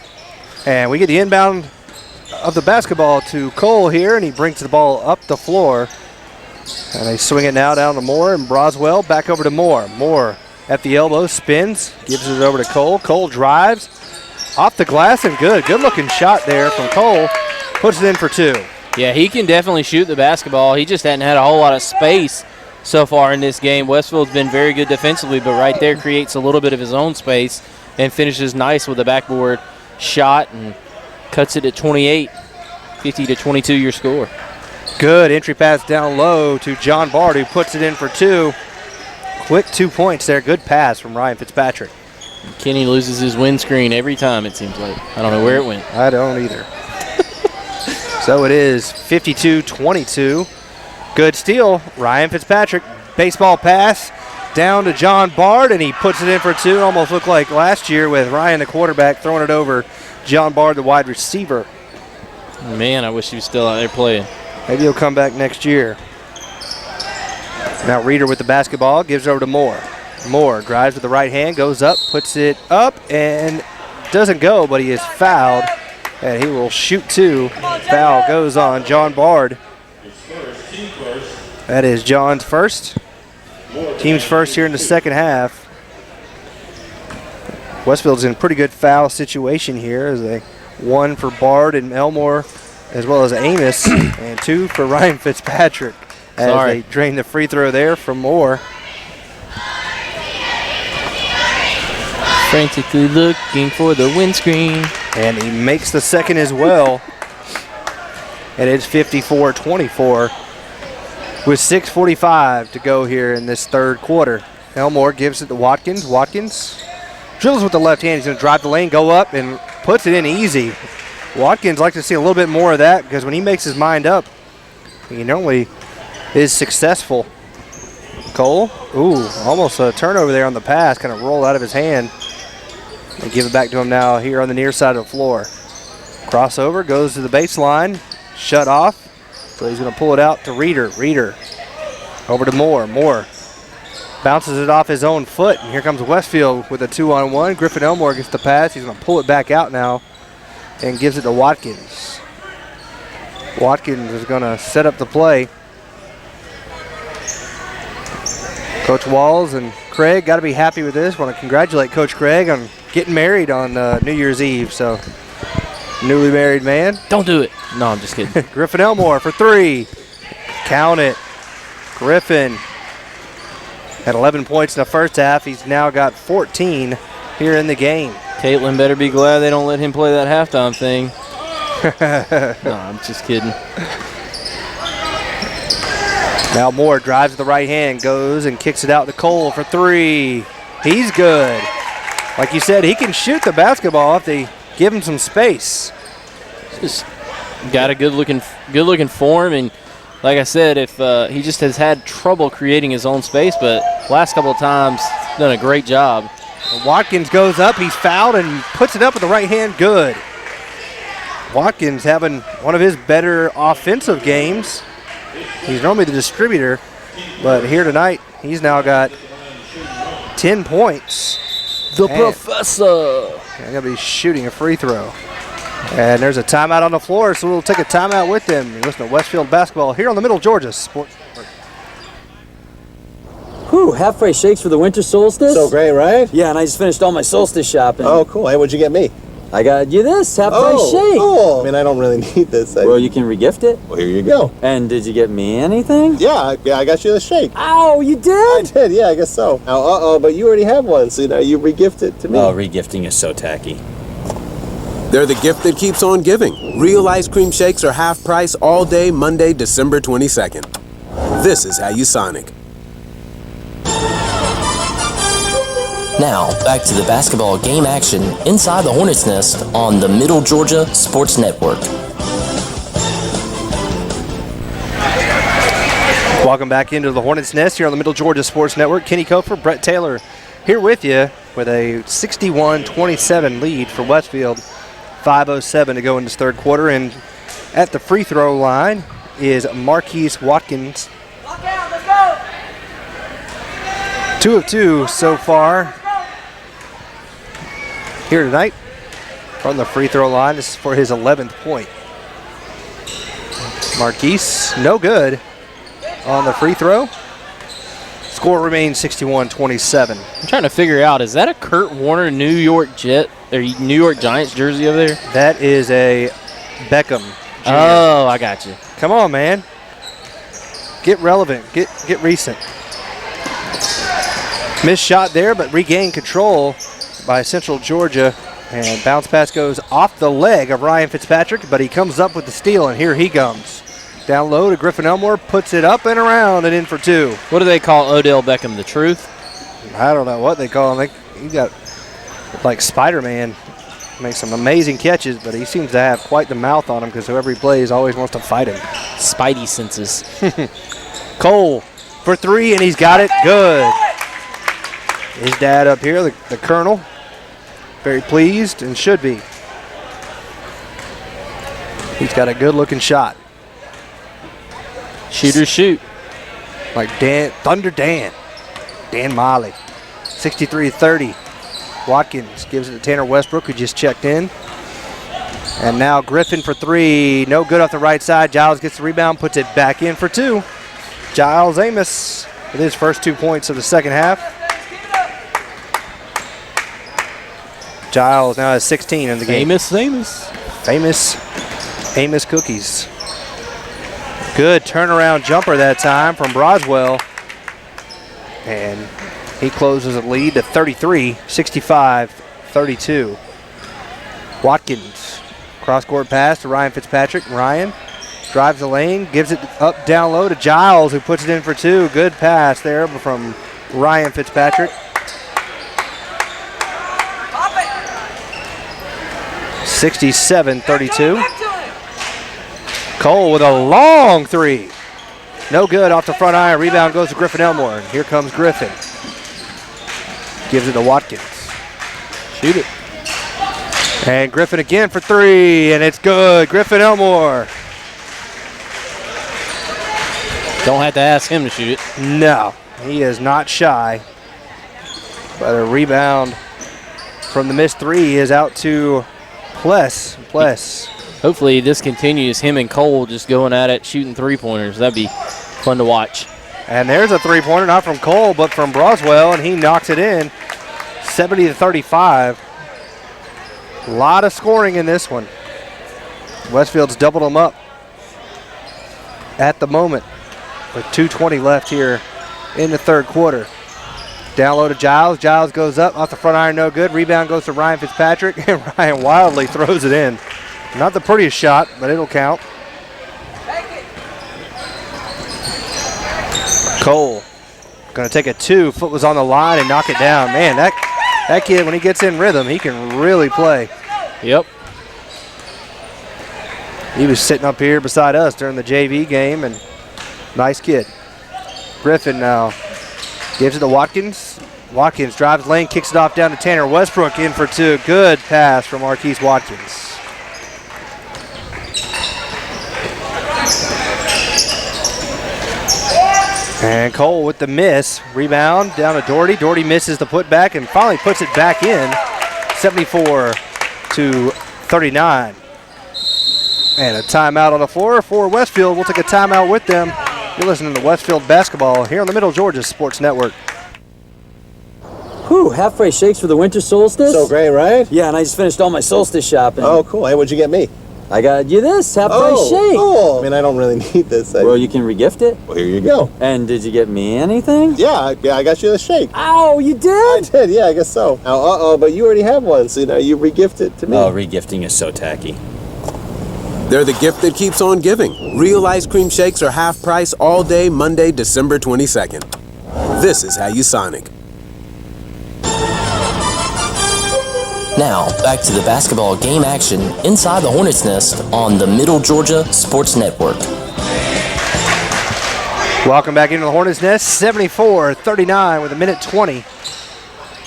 and we get the inbound of the basketball to Cole here, and he brings the ball up the floor. And they swing it now down to Moore, and Broswell back over to Moore. Moore at the elbow, spins, gives it over to Cole. Cole drives off the glass, and good looking shot there from Cole. Puts it in for two. Yeah, he can definitely shoot the basketball. He just hadn't had a whole lot of space so far in this game. Westfield's been very good defensively, but right there creates a little bit of his own space and finishes nice with a backboard shot and cuts it at 28, 50-22 your score. Good entry pass down low to John Bard, who puts it in for two. Quick 2 points there. Good pass from Ryan Fitzpatrick. Kenny loses his windscreen every time, it seems like. I don't know where it went. I don't either. So it is 52-22. Good steal. Ryan Fitzpatrick, baseball pass down to John Bard, and he puts it in for two. Almost looked like last year with Ryan, the quarterback, throwing it over John Bard, the wide receiver. Man, I wish he was still out there playing. Maybe he'll come back next year. Now Reeder with the basketball, gives it over to Moore. Moore drives with the right hand, goes up, puts it up, and doesn't go, but he is fouled, and he will shoot two. Foul goes on John Bard. That is John's first. Team's first here in the second half. Westfield's in a pretty good foul situation here as they one for Bard and Elmore as well as Amos and two for Ryan Fitzpatrick as they drain the free throw there from Moore. Frantically looking for the windscreen. And he makes the second as well. And it's 54-24 with 6:45 to go here in this third quarter. Elmore gives it to Watkins. Watkins drills with the left hand. He's going to drive the lane, go up, and puts it in easy. Watkins like to see a little bit more of that because when he makes his mind up, he normally is successful. Cole, almost a turnover there on the pass, kind of rolled out of his hand. They give it back to him now here on the near side of the floor. Crossover, goes to the baseline, shut off. So he's going to pull it out to Reeder. Reeder over to Moore. Moore bounces it off his own foot. And here comes Westfield with a 2-on-1. Griffin Elmore gets the pass. He's going to pull it back out now and gives it to Watkins. Watkins is going to set up the play. Coach Walls and Craig got to be happy with this. Want to congratulate Coach Craig on getting married on New Year's Eve. So, newly married man. Don't do it. No, I'm just kidding. Griffin Elmore for three. Count it. Griffin had 11 points in the first half. He's now got 14 here in the game. Caitlin better be glad they don't let him play that halftime thing. No, I'm just kidding. Now Moore drives with the right hand, goes and kicks it out to Cole for three. He's good. Like you said, he can shoot the basketball if they give him some space. Just got a good looking form, and like I said, if he just has had trouble creating his own space, but last couple of times done a great job. And Watkins goes up, he's fouled and puts it up with the right hand, good. Watkins having one of his better offensive games. He's normally the distributor, but here tonight he's now got 10 points. The professor. Going to be shooting a free throw. And there's a timeout on the floor, so we'll take a timeout with them. You're listening to Westfield Basketball here on the Middle Georgia Sports Network. Whew, half-price shakes for the winter solstice? So great, right? Yeah, and I just finished all my solstice shopping. Oh, cool. Hey, what'd you get me? I got you this half-price shake. Cool. I mean, I don't really need this. Well, you can regift it. Well, here you go. And did you get me anything? Yeah, I got you the shake. Oh, you did? I did, yeah, I guess so. Oh, but you already have one, so now you regift it to me. Oh, regifting is so tacky. They're the gift that keeps on giving. Real ice cream shakes are half price all day Monday, December 22nd. This is how you Sonic. Now, back to the basketball game action inside the Hornets' Nest on the Middle Georgia Sports Network. Welcome back into the Hornets' Nest here on the Middle Georgia Sports Network. Kenny Kofer, Brett Taylor here with you with a 61-27 lead for Westfield. 5:07 to go in this third quarter, and at the free throw line is Marquise Watkins. 2 of 2 so far here tonight from the free throw line. This is for his 11th point. Marquise, no good on the free throw. Score remains 61-27. I'm trying to figure out, is that a Kurt Warner New York Giants jersey over there? That is a Beckham Jr. Oh, I got you. Come on, man. Get relevant. Get recent. Missed shot there, but regained control by Central Georgia. And bounce pass goes off the leg of Ryan Fitzpatrick, but he comes up with the steal, and here he comes. Down low to Griffin Elmore, puts it up and around and in for 2. What do they call Odell Beckham, the truth? I don't know what they call him. He got like Spider-Man. Makes some amazing catches, but he seems to have quite the mouth on him because whoever he plays always wants to fight him. Spidey senses. Cole for 3, and he's got it good. His dad up here, the Colonel, very pleased and should be. He's got a good-looking shot. Shooters shoot. Like Thunder Dan Miley. 63-30. Watkins gives it to Tanner Westbrook, who just checked in. And now Griffin for 3. No good off the right side. Giles gets the rebound, puts it back in for 2. Giles Amos with his first 2 points of the second half. Giles now has 16 in the game. Famous Amos Cookies. Good turnaround jumper that time from Broswell. And he closes the lead to 33, 65-32. Watkins, cross-court pass to Ryan Fitzpatrick. Ryan drives the lane, gives it up down low to Giles, who puts it in for 2. Good pass there from Ryan Fitzpatrick. 67-32. Cole with a long 3. No good off the front iron. Rebound goes to Griffin Elmore. And here comes Griffin. Gives it to Watkins. Shoot it. And Griffin again for 3, and it's good. Griffin Elmore. Don't have to ask him to shoot it. No, he is not shy. But a rebound from the missed 3 is out to Pless. Hopefully this continues, him and Cole just going at it, shooting three-pointers. That'd be fun to watch. And there's a three-pointer, not from Cole, but from Broswell, and he knocks it in. 70-35. A lot of scoring in this one. Westfield's doubled them up at the moment with 2:20 left here in the third quarter. Down low to Giles. Giles goes up off the front iron, no good. Rebound goes to Ryan Fitzpatrick, and Ryan wildly throws it in. Not the prettiest shot, but it'll count. Cole going to take a 2. Foot was on the line and knock it down. Man, that kid, when he gets in rhythm, he can really play. Yep. He was sitting up here beside us during the JV game, and nice kid. Griffin now gives it to Watkins. Watkins drives lane, kicks it off down to Tanner Westbrook, in for 2. Good pass from Marquise Watkins. And Cole with the miss. Rebound down to Doherty. Doherty misses the putback and finally puts it back in. 74-39. And a timeout on the floor for Westfield. We'll take a timeout with them. You're listening to Westfield basketball here on the Middle Georgia Sports Network. Whew, half-price shakes for the winter solstice. So great, right? Yeah, and I just finished all my solstice shopping. Oh, cool. Hey, what'd you get me? I got you this half-price shake. Oh, I mean, I don't really need this. Well, you can regift it. Well, here you go. And did you get me anything? Yeah, I got you the shake. Oh, you did? I did, yeah, I guess so. Oh, but you already have one, so now you regift it to me. Oh, regifting is so tacky. They're the gift that keeps on giving. Real ice cream shakes are half price all day Monday, December 22nd. This is how you Sonic. Now, back to the basketball game action inside the Hornets' Nest on the Middle Georgia Sports Network. Welcome back into the Hornets' Nest. 74-39 with a minute 20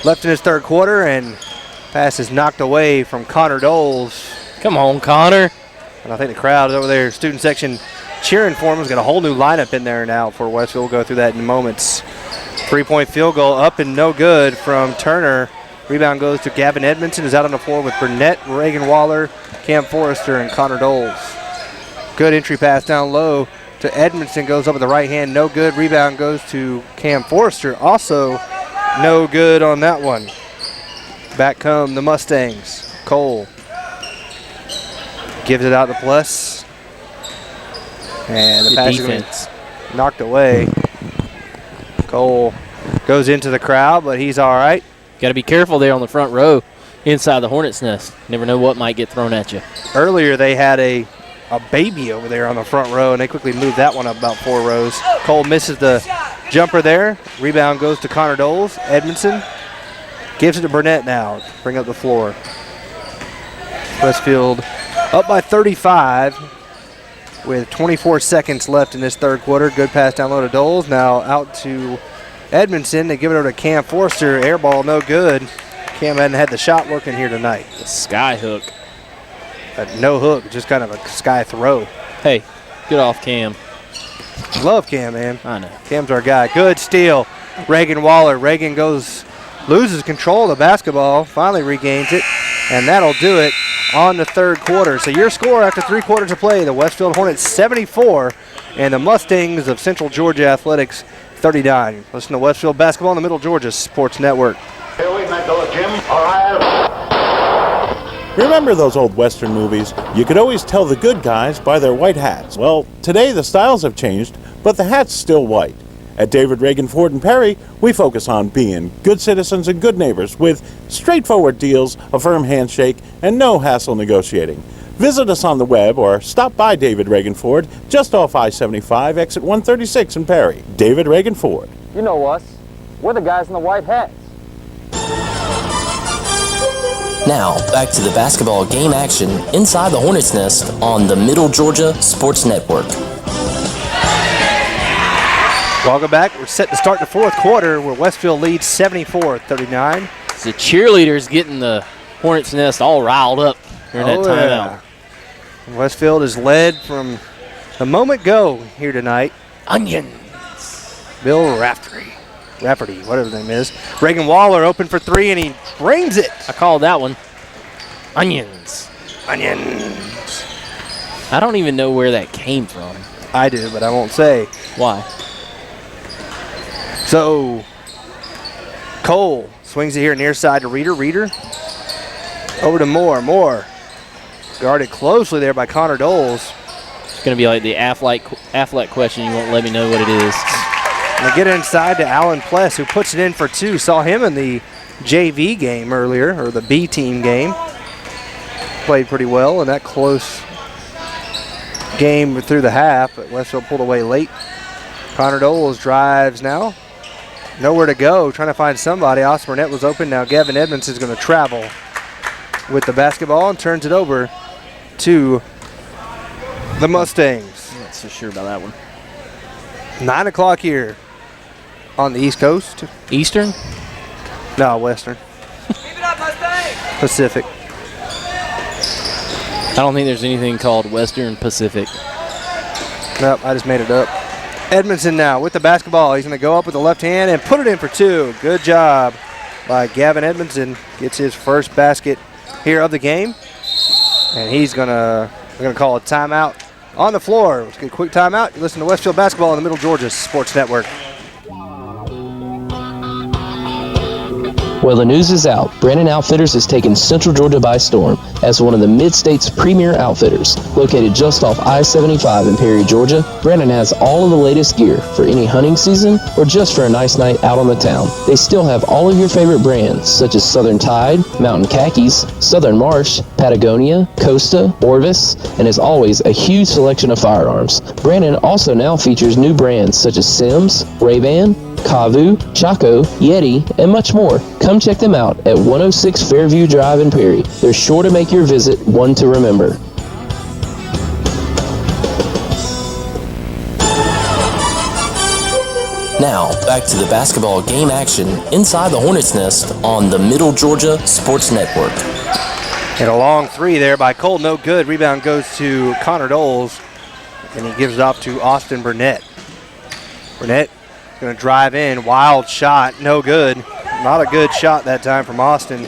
left in his third quarter, and pass is knocked away from Connor Doles. Come on, Connor. And I think the crowd is over there, student section, cheering for him. He's got a whole new lineup in there now for Westfield. We'll go through that in moments. 3-point field goal up and no good from Turner. Rebound goes to Gavin Edmondson, who's out on the floor with Burnett, Reagan Waller, Cam Forrester, and Connor Doles. Good entry pass down low to Edmondson, goes up with the right hand, no good. Rebound goes to Cam Forrester, also no good on that one. Back come the Mustangs. Cole gives it out to Plus. And the pass is knocked away. Cole goes into the crowd, but he's all right. Got to be careful there on the front row inside the Hornets' Nest. Never know what might get thrown at you. Earlier they had a baby over there on the front row, and they quickly moved that one up about 4 rows. Cole misses the jumper there. Rebound goes to Connor Doles. Edmondson gives it to Burnett now to bring up the floor. Westfield up by 35 with 24 seconds left in this third quarter. Good pass down low to Doles. Now out to Edmondson. They give it over to Cam Forster. Air ball, no good. Cam hadn't had the shot working here tonight. The sky hook. No hook, just kind of a sky throw. Hey, get off Cam. Love Cam, man. I know. Cam's our guy. Good steal. Reagan Waller. Reagan loses control of the basketball, finally regains it, and that'll do it on the third quarter. So your score after 3 quarters of play, the Westfield Hornets 74 and the Mustangs of Central Georgia Athletics 39. Listen to Westfield basketball on the Middle Georgia Sports Network. Remember those old Western movies? You could always tell the good guys by their white hats. Well, today the styles have changed, but the hat's still white. At David Reagan Ford and Perry, we focus on being good citizens and good neighbors with straightforward deals, a firm handshake, and no hassle negotiating. Visit us on the web or stop by David Reagan Ford just off I-75, exit 136 in Perry. David Reagan Ford. You know us. We're the guys in the white hats. Now, back to the basketball game action inside the Hornets' Nest on the Middle Georgia Sports Network. Welcome back. We're set to start the fourth quarter where Westfield leads 74-39. The cheerleaders getting the Hornets' Nest all riled up during that timeout. Yeah. Westfield is led from the moment go here tonight. Onions. Bill Rafferty, whatever his name is. Reagan Waller open for 3, and he drains it. I called that one. Onions. Onions. I don't even know where that came from. I do, but I won't say. Why? So, Cole swings it here near side to Reeder. Reeder over to Moore. Guarded closely there by Connor Doles. It's going to be like the Affleck question. You won't let me know what it is. And they get inside to Alan Pless, who puts it in for 2. Saw him in the JV game earlier, or the B team game. Played pretty well in that close game through the half, but Westfield pulled away late. Connor Doles drives now. Nowhere to go, trying to find somebody. Austin Burnett was open. Now Gavin Edmonds is going to travel with the basketball and turns it over to the Mustangs. I'm not so sure about that one. 9 o'clock here on the East Coast. Eastern? No, Western. Keep it up, Mustang! Pacific. I don't think there's anything called Western Pacific. Nope, I just made it up. Edmondson now with the basketball. He's going to go up with the left hand and put it in for two. Good job by Gavin Edmondson. Gets his first basket here of the game. And we're going to call a timeout on the floor. Let's get a quick timeout. You listen to Westfield Basketball on the Middle Georgia Sports Network. Well, the news is out. Brandon Outfitters has taken Central Georgia by storm as one of the Mid-State's premier outfitters. Located just off I-75 in Perry, Georgia, Brandon has all of the latest gear for any hunting season or just for a nice night out on the town. They still have all of your favorite brands such as Southern Tide, Mountain Khakis, Southern Marsh, Patagonia, Costa, Orvis, and as always, a huge selection of firearms. Brandon also now features new brands such as Sims, Ray-Ban, Kavu, Chaco, Yeti, and much more. Come check them out at 106 Fairview Drive in Perry. They're sure to make your visit one to remember. Now, back to the basketball game action inside the Hornets' Nest on the Middle Georgia Sports Network. And a long three there by Cole, no good. Rebound goes to Connor Doles, and he gives it off to Austin Burnett. Burnett going to drive in, wild shot, no good. Not a good shot that time from Austin.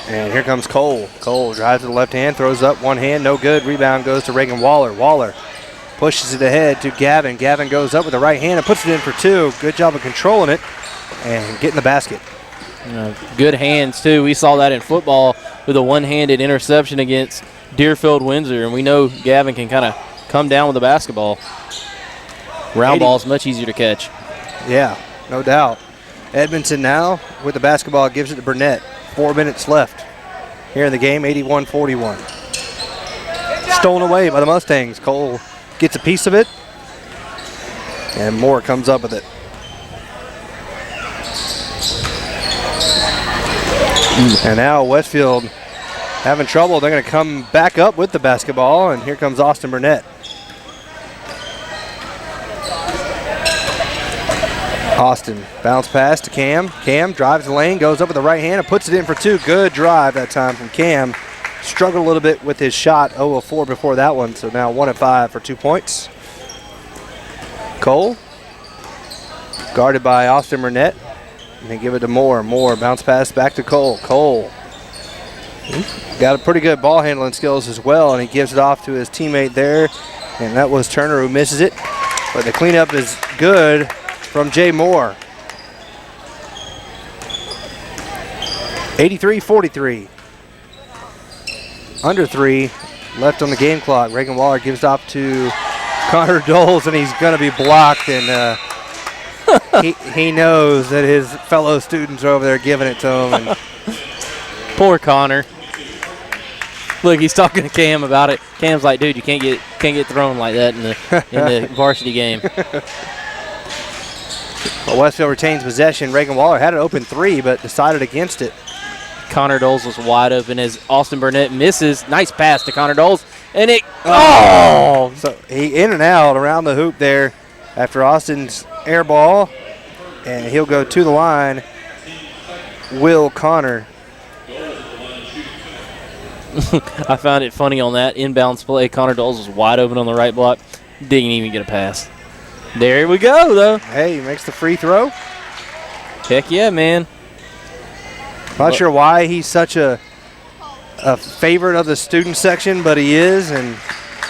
And here comes Cole. Cole drives to the left hand, throws up one hand, no good. Rebound goes to Reagan Waller. Waller pushes it ahead to Gavin. Gavin goes up with the right hand and puts it in for two. Good job of controlling it and getting the basket. Good hands, too. We saw that in football with a one-handed interception against Deerfield Windsor, and we know Gavin can kind of come down with the basketball. Round ball is much easier to catch. Yeah, no doubt. Edmondson now with the basketball gives it to Burnett. 4 minutes left here in the game, 81-41. Stolen away by the Mustangs. Cole gets a piece of it, and Moore comes up with it. And now Westfield having trouble. They're going to come back up with the basketball, and here comes Austin Burnett. Austin, bounce pass to Cam. Cam drives the lane, goes up with the right hand and puts it in for two. Good drive that time from Cam. Struggled a little bit with his shot, 0 of 4 before that one, so now 1 of 5 for 2 points. Cole, guarded by Austin Burnett. And they give it to Moore. Moore, bounce pass back to Cole. Cole got a pretty good ball handling skills as well, and he gives it off to his teammate there, and that was Turner who misses it. But the cleanup is good from Jay Moore. 83-43. Under 3 left on the game clock. Reagan Waller gives it off to Connor Doles, and he's going to be blocked, and he knows that his fellow students are over there giving it to him. And poor Connor. Look, he's talking to Cam about it. Cam's like, dude, you can't get thrown like that in the varsity game. Well, Westfield retains possession. Reagan Waller had an open three, but decided against it. Connor Doles was wide open as Austin Burnett misses. Nice pass to Connor Doles, and it So he in and out around the hoop there after Austin's air ball, and he'll go to the line. Will Connor. I found it funny on that inbounds play. Connor Doles was wide open on the right block. Didn't even get a pass. There we go, though. Hey, he makes the free throw. Heck yeah, man. Not sure why he's such a favorite of the student section, but he is, and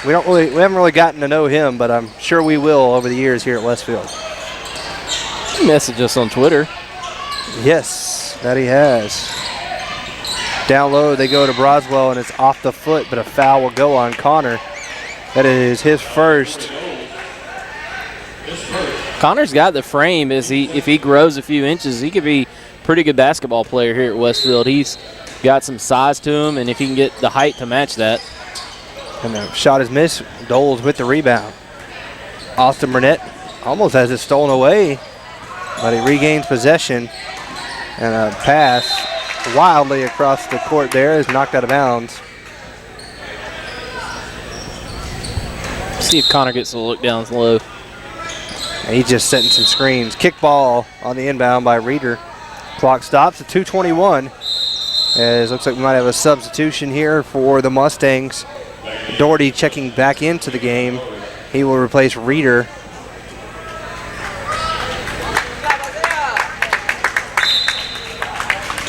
we haven't really gotten to know him, but I'm sure we will over the years here at Westfield. He messaged us on Twitter. Yes, that he has. Down low, they go to Broswell, and it's off the foot, but a foul will go on Connor. That is his first. Connor's got the frame. If he grows a few inches, he could be a pretty good basketball player here at Westfield. He's got some size to him, and if he can get the height to match that. And the shot is missed. Doles with the rebound. Austin Burnett almost has it stolen away, but he regains possession. And a pass wildly across the court there is knocked out of bounds. See if Connor gets a look down low. And he's just setting some screens. Kick ball on the inbound by Reeder. Clock stops at 2:21. As looks like we might have a substitution here for the Mustangs. Doherty checking back into the game. He will replace Reeder.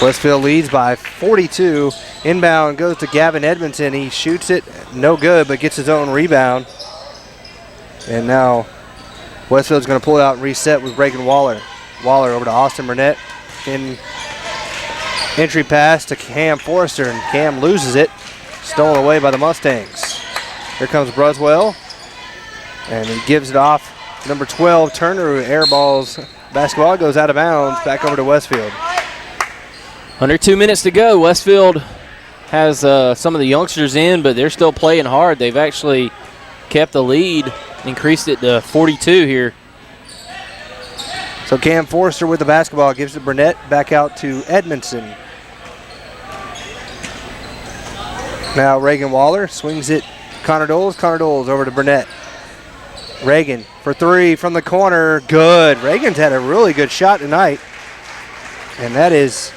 Westfield leads by 42. Inbound goes to Gavin Edmondson. He shoots it, no good, but gets his own rebound. And now Westfield's going to pull it out and reset with Reagan Waller. Waller over to Austin Burnett. In entry pass to Cam Forrester, and Cam loses it. Stolen away by the Mustangs. Here comes Bruswell, and he gives it off. Number 12, Turner, who airballs. Basketball goes out of bounds, back over to Westfield. Under 2 minutes to go. Westfield has some of the youngsters in, but they're still playing hard. They've actually kept the lead, increased it to 42 here. So Cam Forrester with the basketball gives it Burnett, back out to Edmondson. Now Reagan Waller swings it. Connor Doles over to Burnett. Reagan for three from the corner. Good. Reagan's had a really good shot tonight. And that is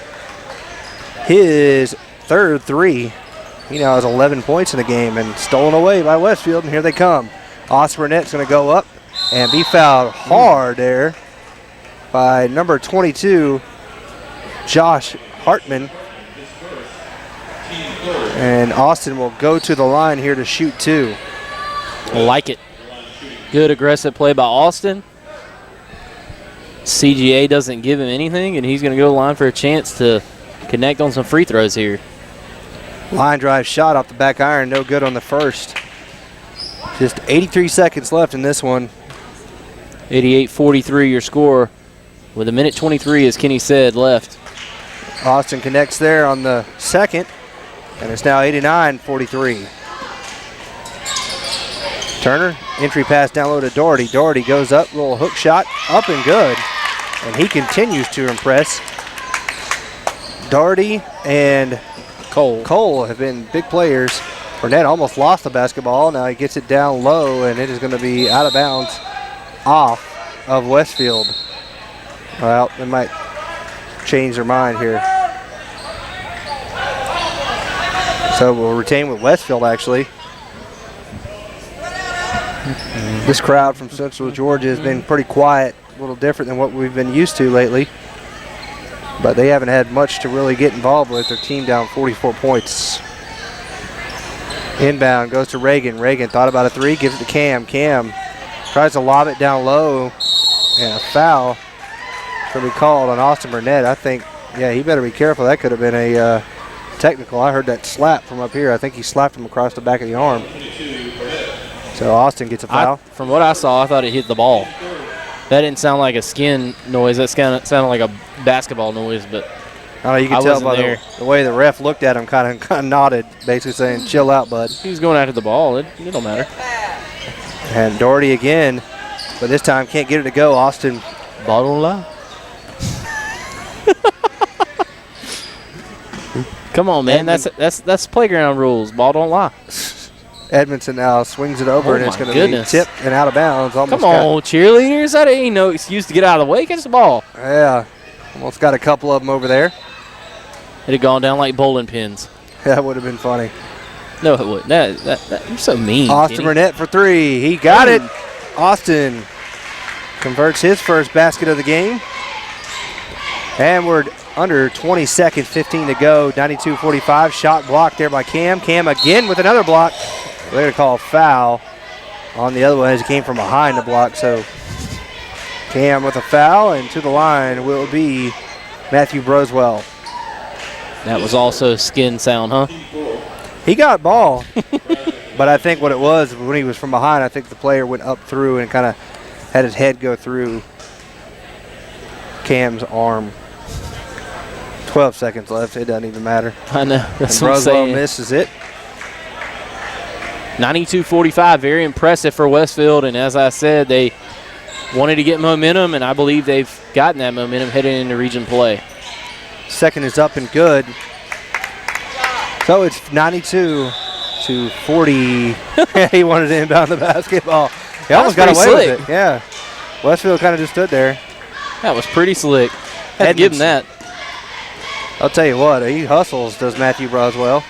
his third three. He now has 11 points in the game and stolen away by Westfield. And here they come. Austin Burnett's going to go up and be fouled hard there by number 22, Josh Hartman. And Austin will go to the line here to shoot two. I like it. Good aggressive play by Austin. CGA doesn't give him anything, and he's going to go to the line for a chance to connect on some free throws here. Line drive shot off the back iron, no good on the first. Just 83 seconds left in this one. 88-43 your score with 1:23, as Kenny said, left. Austin connects there on the second, and it's now 89-43. Turner, entry pass down low to Doherty. Doherty goes up, little hook shot, up and good. And he continues to impress. Doherty and Cole have been big players. Burnett almost lost the basketball. Now he gets it down low, and it is going to be out of bounds off of Westfield. Well, they might change their mind here. So we'll retain with Westfield, actually. This crowd from Central Georgia has been pretty quiet, a little different than what we've been used to lately. But they haven't had much to really get involved with. Their team down 44 points. Inbound goes to Reagan. Reagan thought about a three, gives it to Cam. Cam tries to lob it down low, and a foul going to be called on Austin Burnett. I think, yeah, he better be careful. That could have been a technical. I heard that slap from up here. I think he slapped him across the back of the arm. So Austin gets a foul. From what I saw, I thought it hit the ball. That didn't sound like a skin noise. That sounded like a basketball noise, but I don't know, you can tell by the way the ref looked at him, kind of nodded, basically saying, chill out, bud. He was going after the ball. It don't matter. And Doherty again, but this time can't get it to go. Austin. Ball don't lie. Come on, man. That's playground rules. Ball don't lie. Edmondson now swings it over, and it's going to be tipped and out of bounds. Come on, cheerleaders. That ain't no excuse to get out of the way. Catch the ball. Yeah. Almost got a couple of them over there. It'd have gone down like bowling pins. That would have been funny. No, it wouldn't. You're so mean. Austin Burnett for three. He got it. Austin converts his first basket of the game. And we're under 20 seconds, 15 to go. 92-45. Shot blocked there by Cam. Cam again with another block. They're going to call a foul on the other one as he came from behind the block. So Cam with a foul, and to the line will be Matthew Broswell. That was also skin sound, huh? He got ball, but I think what it was when he was from behind, I think the player went up through and kind of had his head go through Cam's arm. 12 seconds left. It doesn't even matter. I know. That's and what I'm saying. Broswell misses it. 92-45, very impressive for Westfield, and as I said, they wanted to get momentum, and I believe they've gotten that momentum heading into region play. Second is up and good. So it's 92-40. He wanted to inbound the basketball. He almost got away with it. Yeah. Westfield kind of just stood there. That was pretty slick. Had to give him that. I'll tell you what, he hustles, does Matthew Broswell.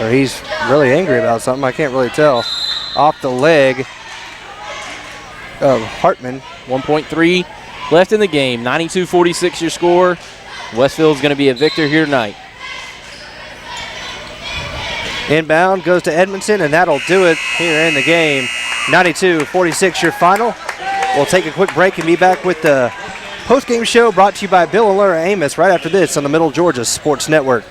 Or he's really angry about something. I can't really tell. Off the leg of Hartman. 1.3 left in the game. 92-46 your score. Westfield's going to be a victor here tonight. Inbound goes to Edmondson, and that'll do it here in the game. 92-46 your final. We'll take a quick break and be back with the post-game show brought to you by Bill and Laura Amos right after this on the Middle Georgia Sports Network.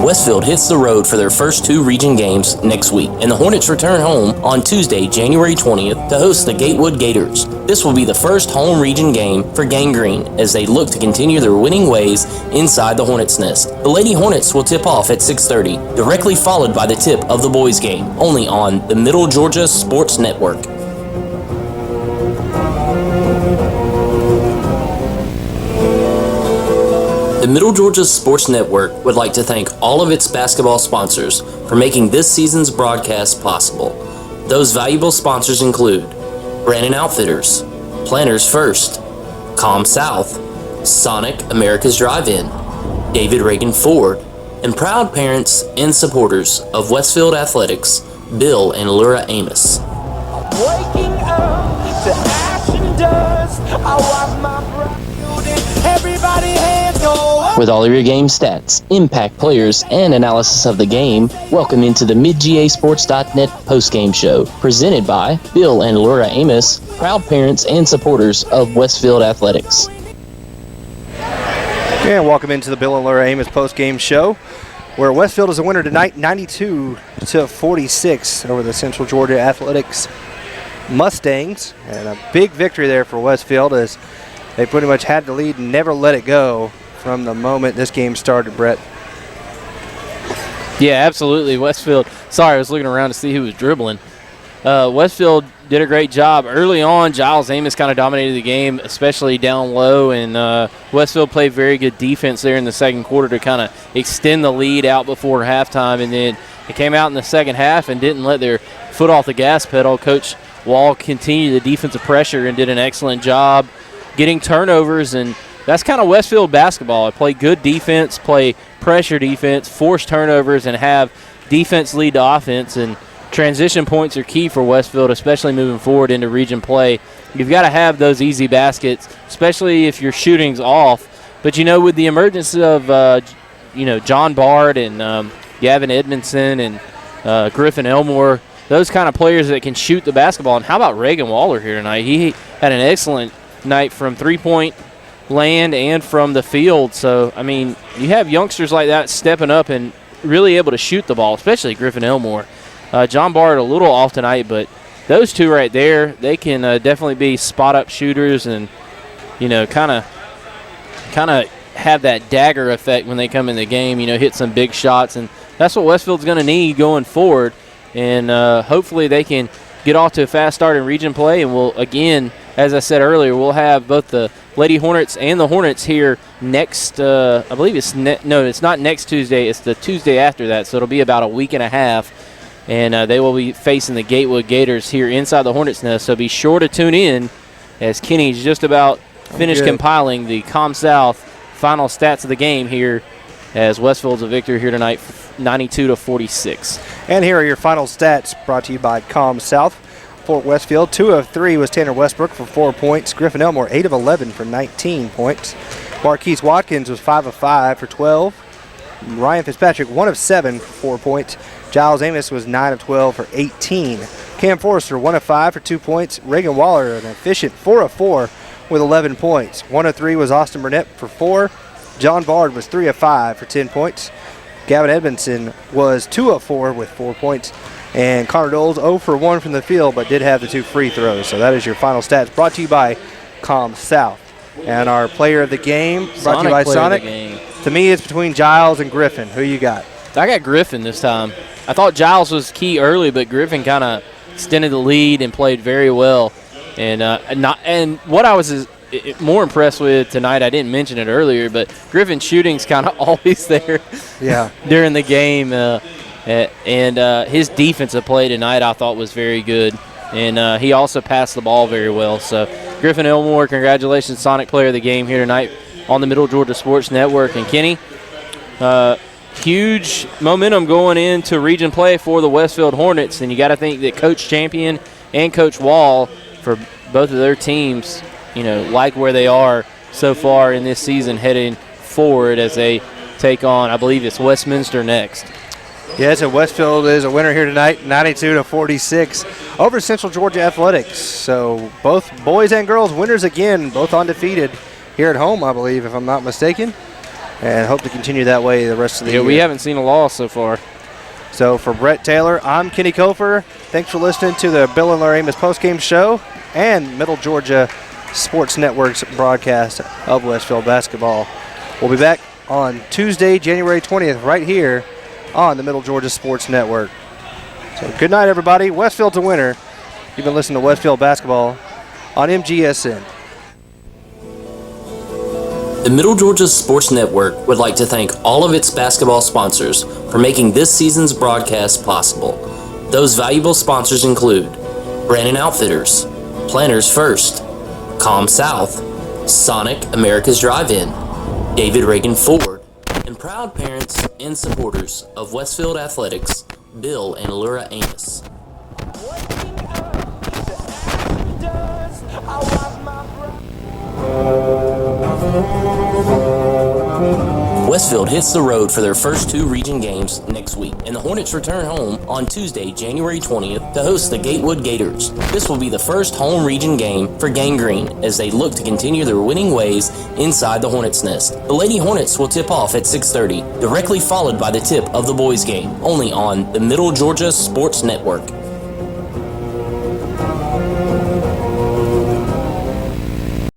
Westfield hits the road for their first 2 region games next week, and the Hornets return home on Tuesday, January 20th to host the Gatewood Gators. This will be the first home region game for Gang Green as they look to continue their winning ways inside the Hornets' nest. The Lady Hornets will tip off at 6:30, directly followed by the tip of the boys' game, only on the Middle Georgia Sports Network. The Middle Georgia Sports Network would like to thank all of its basketball sponsors for making this season's broadcast possible. Those valuable sponsors include Brandon Outfitters, Planners First, Com South, Sonic America's Drive-In, David Reagan Ford, and proud parents and supporters of Westfield Athletics, Bill and Laura Amos. Waking up to ash and dust, I wipe my brow and everybody hands go up. With all of your game stats, impact players, and analysis of the game, welcome into the MidGASports.net postgame show, presented by Bill and Laura Amos, proud parents and supporters of Westfield Athletics. And welcome into the Bill and Laura Amos postgame show, where Westfield is a winner tonight, 92-46 over the Central Georgia Athletics Mustangs. And a big victory there for Westfield as they pretty much had the lead and never let it go from the moment this game started, Brett. Yeah, absolutely. Westfield, sorry, I was looking around to see who was dribbling. Westfield did a great job. Early on, Giles Amos kind of dominated the game, especially down low, and Westfield played very good defense there in the second quarter to kind of extend the lead out before halftime, and then it came out in the second half and didn't let their foot off the gas pedal. Coach Wall continued the defensive pressure and did an excellent job getting turnovers, and that's kind of Westfield basketball. Play good defense, play pressure defense, force turnovers, and have defense lead to offense. And transition points are key for Westfield, especially moving forward into region play. You've got to have those easy baskets, especially if your shooting's off. But, with the emergence of, John Bard and Gavin Edmondson and Griffin Elmore, those kind of players that can shoot the basketball. And how about Reagan Waller here tonight? He had an excellent night from three-point land and from the field. So, you have youngsters like that stepping up and really able to shoot the ball, especially Griffin Elmore. John Bard a little off tonight, but those two right there, they can definitely be spot-up shooters and, kind of have that dagger effect when they come in the game, hit some big shots. And that's what Westfield's going to need going forward. And hopefully they can get off to a fast start in region play. And we'll, again, as I said earlier, we'll have both the Lady Hornets and the Hornets here next, I believe it's not next Tuesday. It's the Tuesday after that. So it'll be about a week and a half. And they will be facing the Gatewood Gators here inside the Hornets' nest. So be sure to tune in as Kenny's just about finished compiling the Com South final stats of the game here as Westfield's a victor here tonight, 92-46. And here are your final stats brought to you by Com South. For Westfield, 2 of 3 was Tanner Westbrook for 4 points. Griffin Elmore, 8 of 11 for 19 points. Marquise Watkins was 5 of 5 for 12. Ryan Fitzpatrick, 1 of 7 for 4 points. Giles Amos was 9 of 12 for 18. Cam Forrester, 1 of 5 for 2 points. Reagan Waller, an efficient 4 of 4 with 11 points. 1 of 3 was Austin Burnett for 4. John Bard was 3 of 5 for 10 points. Gavin Edmondson was 2 of 4 with 4 points. And Connor Doles 0 for 1 from the field, but did have the 2 free throws. So that is your final stats brought to you by Com South. And our player of the game brought to you by Sonic. To me, it's between Giles and Griffin. Who you got? I got Griffin this time. I thought Giles was key early, but Griffin kind of extended the lead and played very well. And what I was more impressed with tonight, I didn't mention it earlier, but Griffin's shooting's kind of always there during the game. And his defensive play tonight I thought was very good. And he also passed the ball very well. So Griffin Elmore, congratulations, Sonic Player of the Game here tonight on the Middle Georgia Sports Network. And Kenny, huge momentum going into region play for the Westfield Hornets. And you got to think that Coach Champion and Coach Wall, for both of their teams, like where they are so far in this season heading forward as they take on, I believe it's Westminster next. Yes, and Westfield is a winner here tonight, 92-46 over Central Georgia Athletics. So both boys and girls winners again, both undefeated here at home, I believe, if I'm not mistaken, and hope to continue that way the rest of the year. We haven't seen a loss so far. So for Brett Taylor, I'm Kenny Kofer. Thanks for listening to the Bill and Larry Amos postgame show and Middle Georgia Sports Network's broadcast of Westfield basketball. We'll be back on Tuesday, January 20th, right here on the Middle Georgia Sports Network. So good night, everybody. Westfield's a winner. You've been listening to Westfield basketball on MGSN. The Middle Georgia Sports Network would like to thank all of its basketball sponsors for making this season's broadcast possible. Those valuable sponsors include Brandon Outfitters, Planners First, Com South, Sonic America's Drive-In, David Reagan Ford, and proud parents and supporters of Westfield Athletics, Bill and Laura Amos. Westfield hits the road for their first 2 region games next week, and the Hornets return home on Tuesday, January 20th to host the Gatewood Gators. This will be the first home region game for Gang Green as they look to continue their winning ways inside the Hornets' nest. The Lady Hornets will tip off at 6:30, directly followed by the tip of the boys' game, only on the Middle Georgia Sports Network.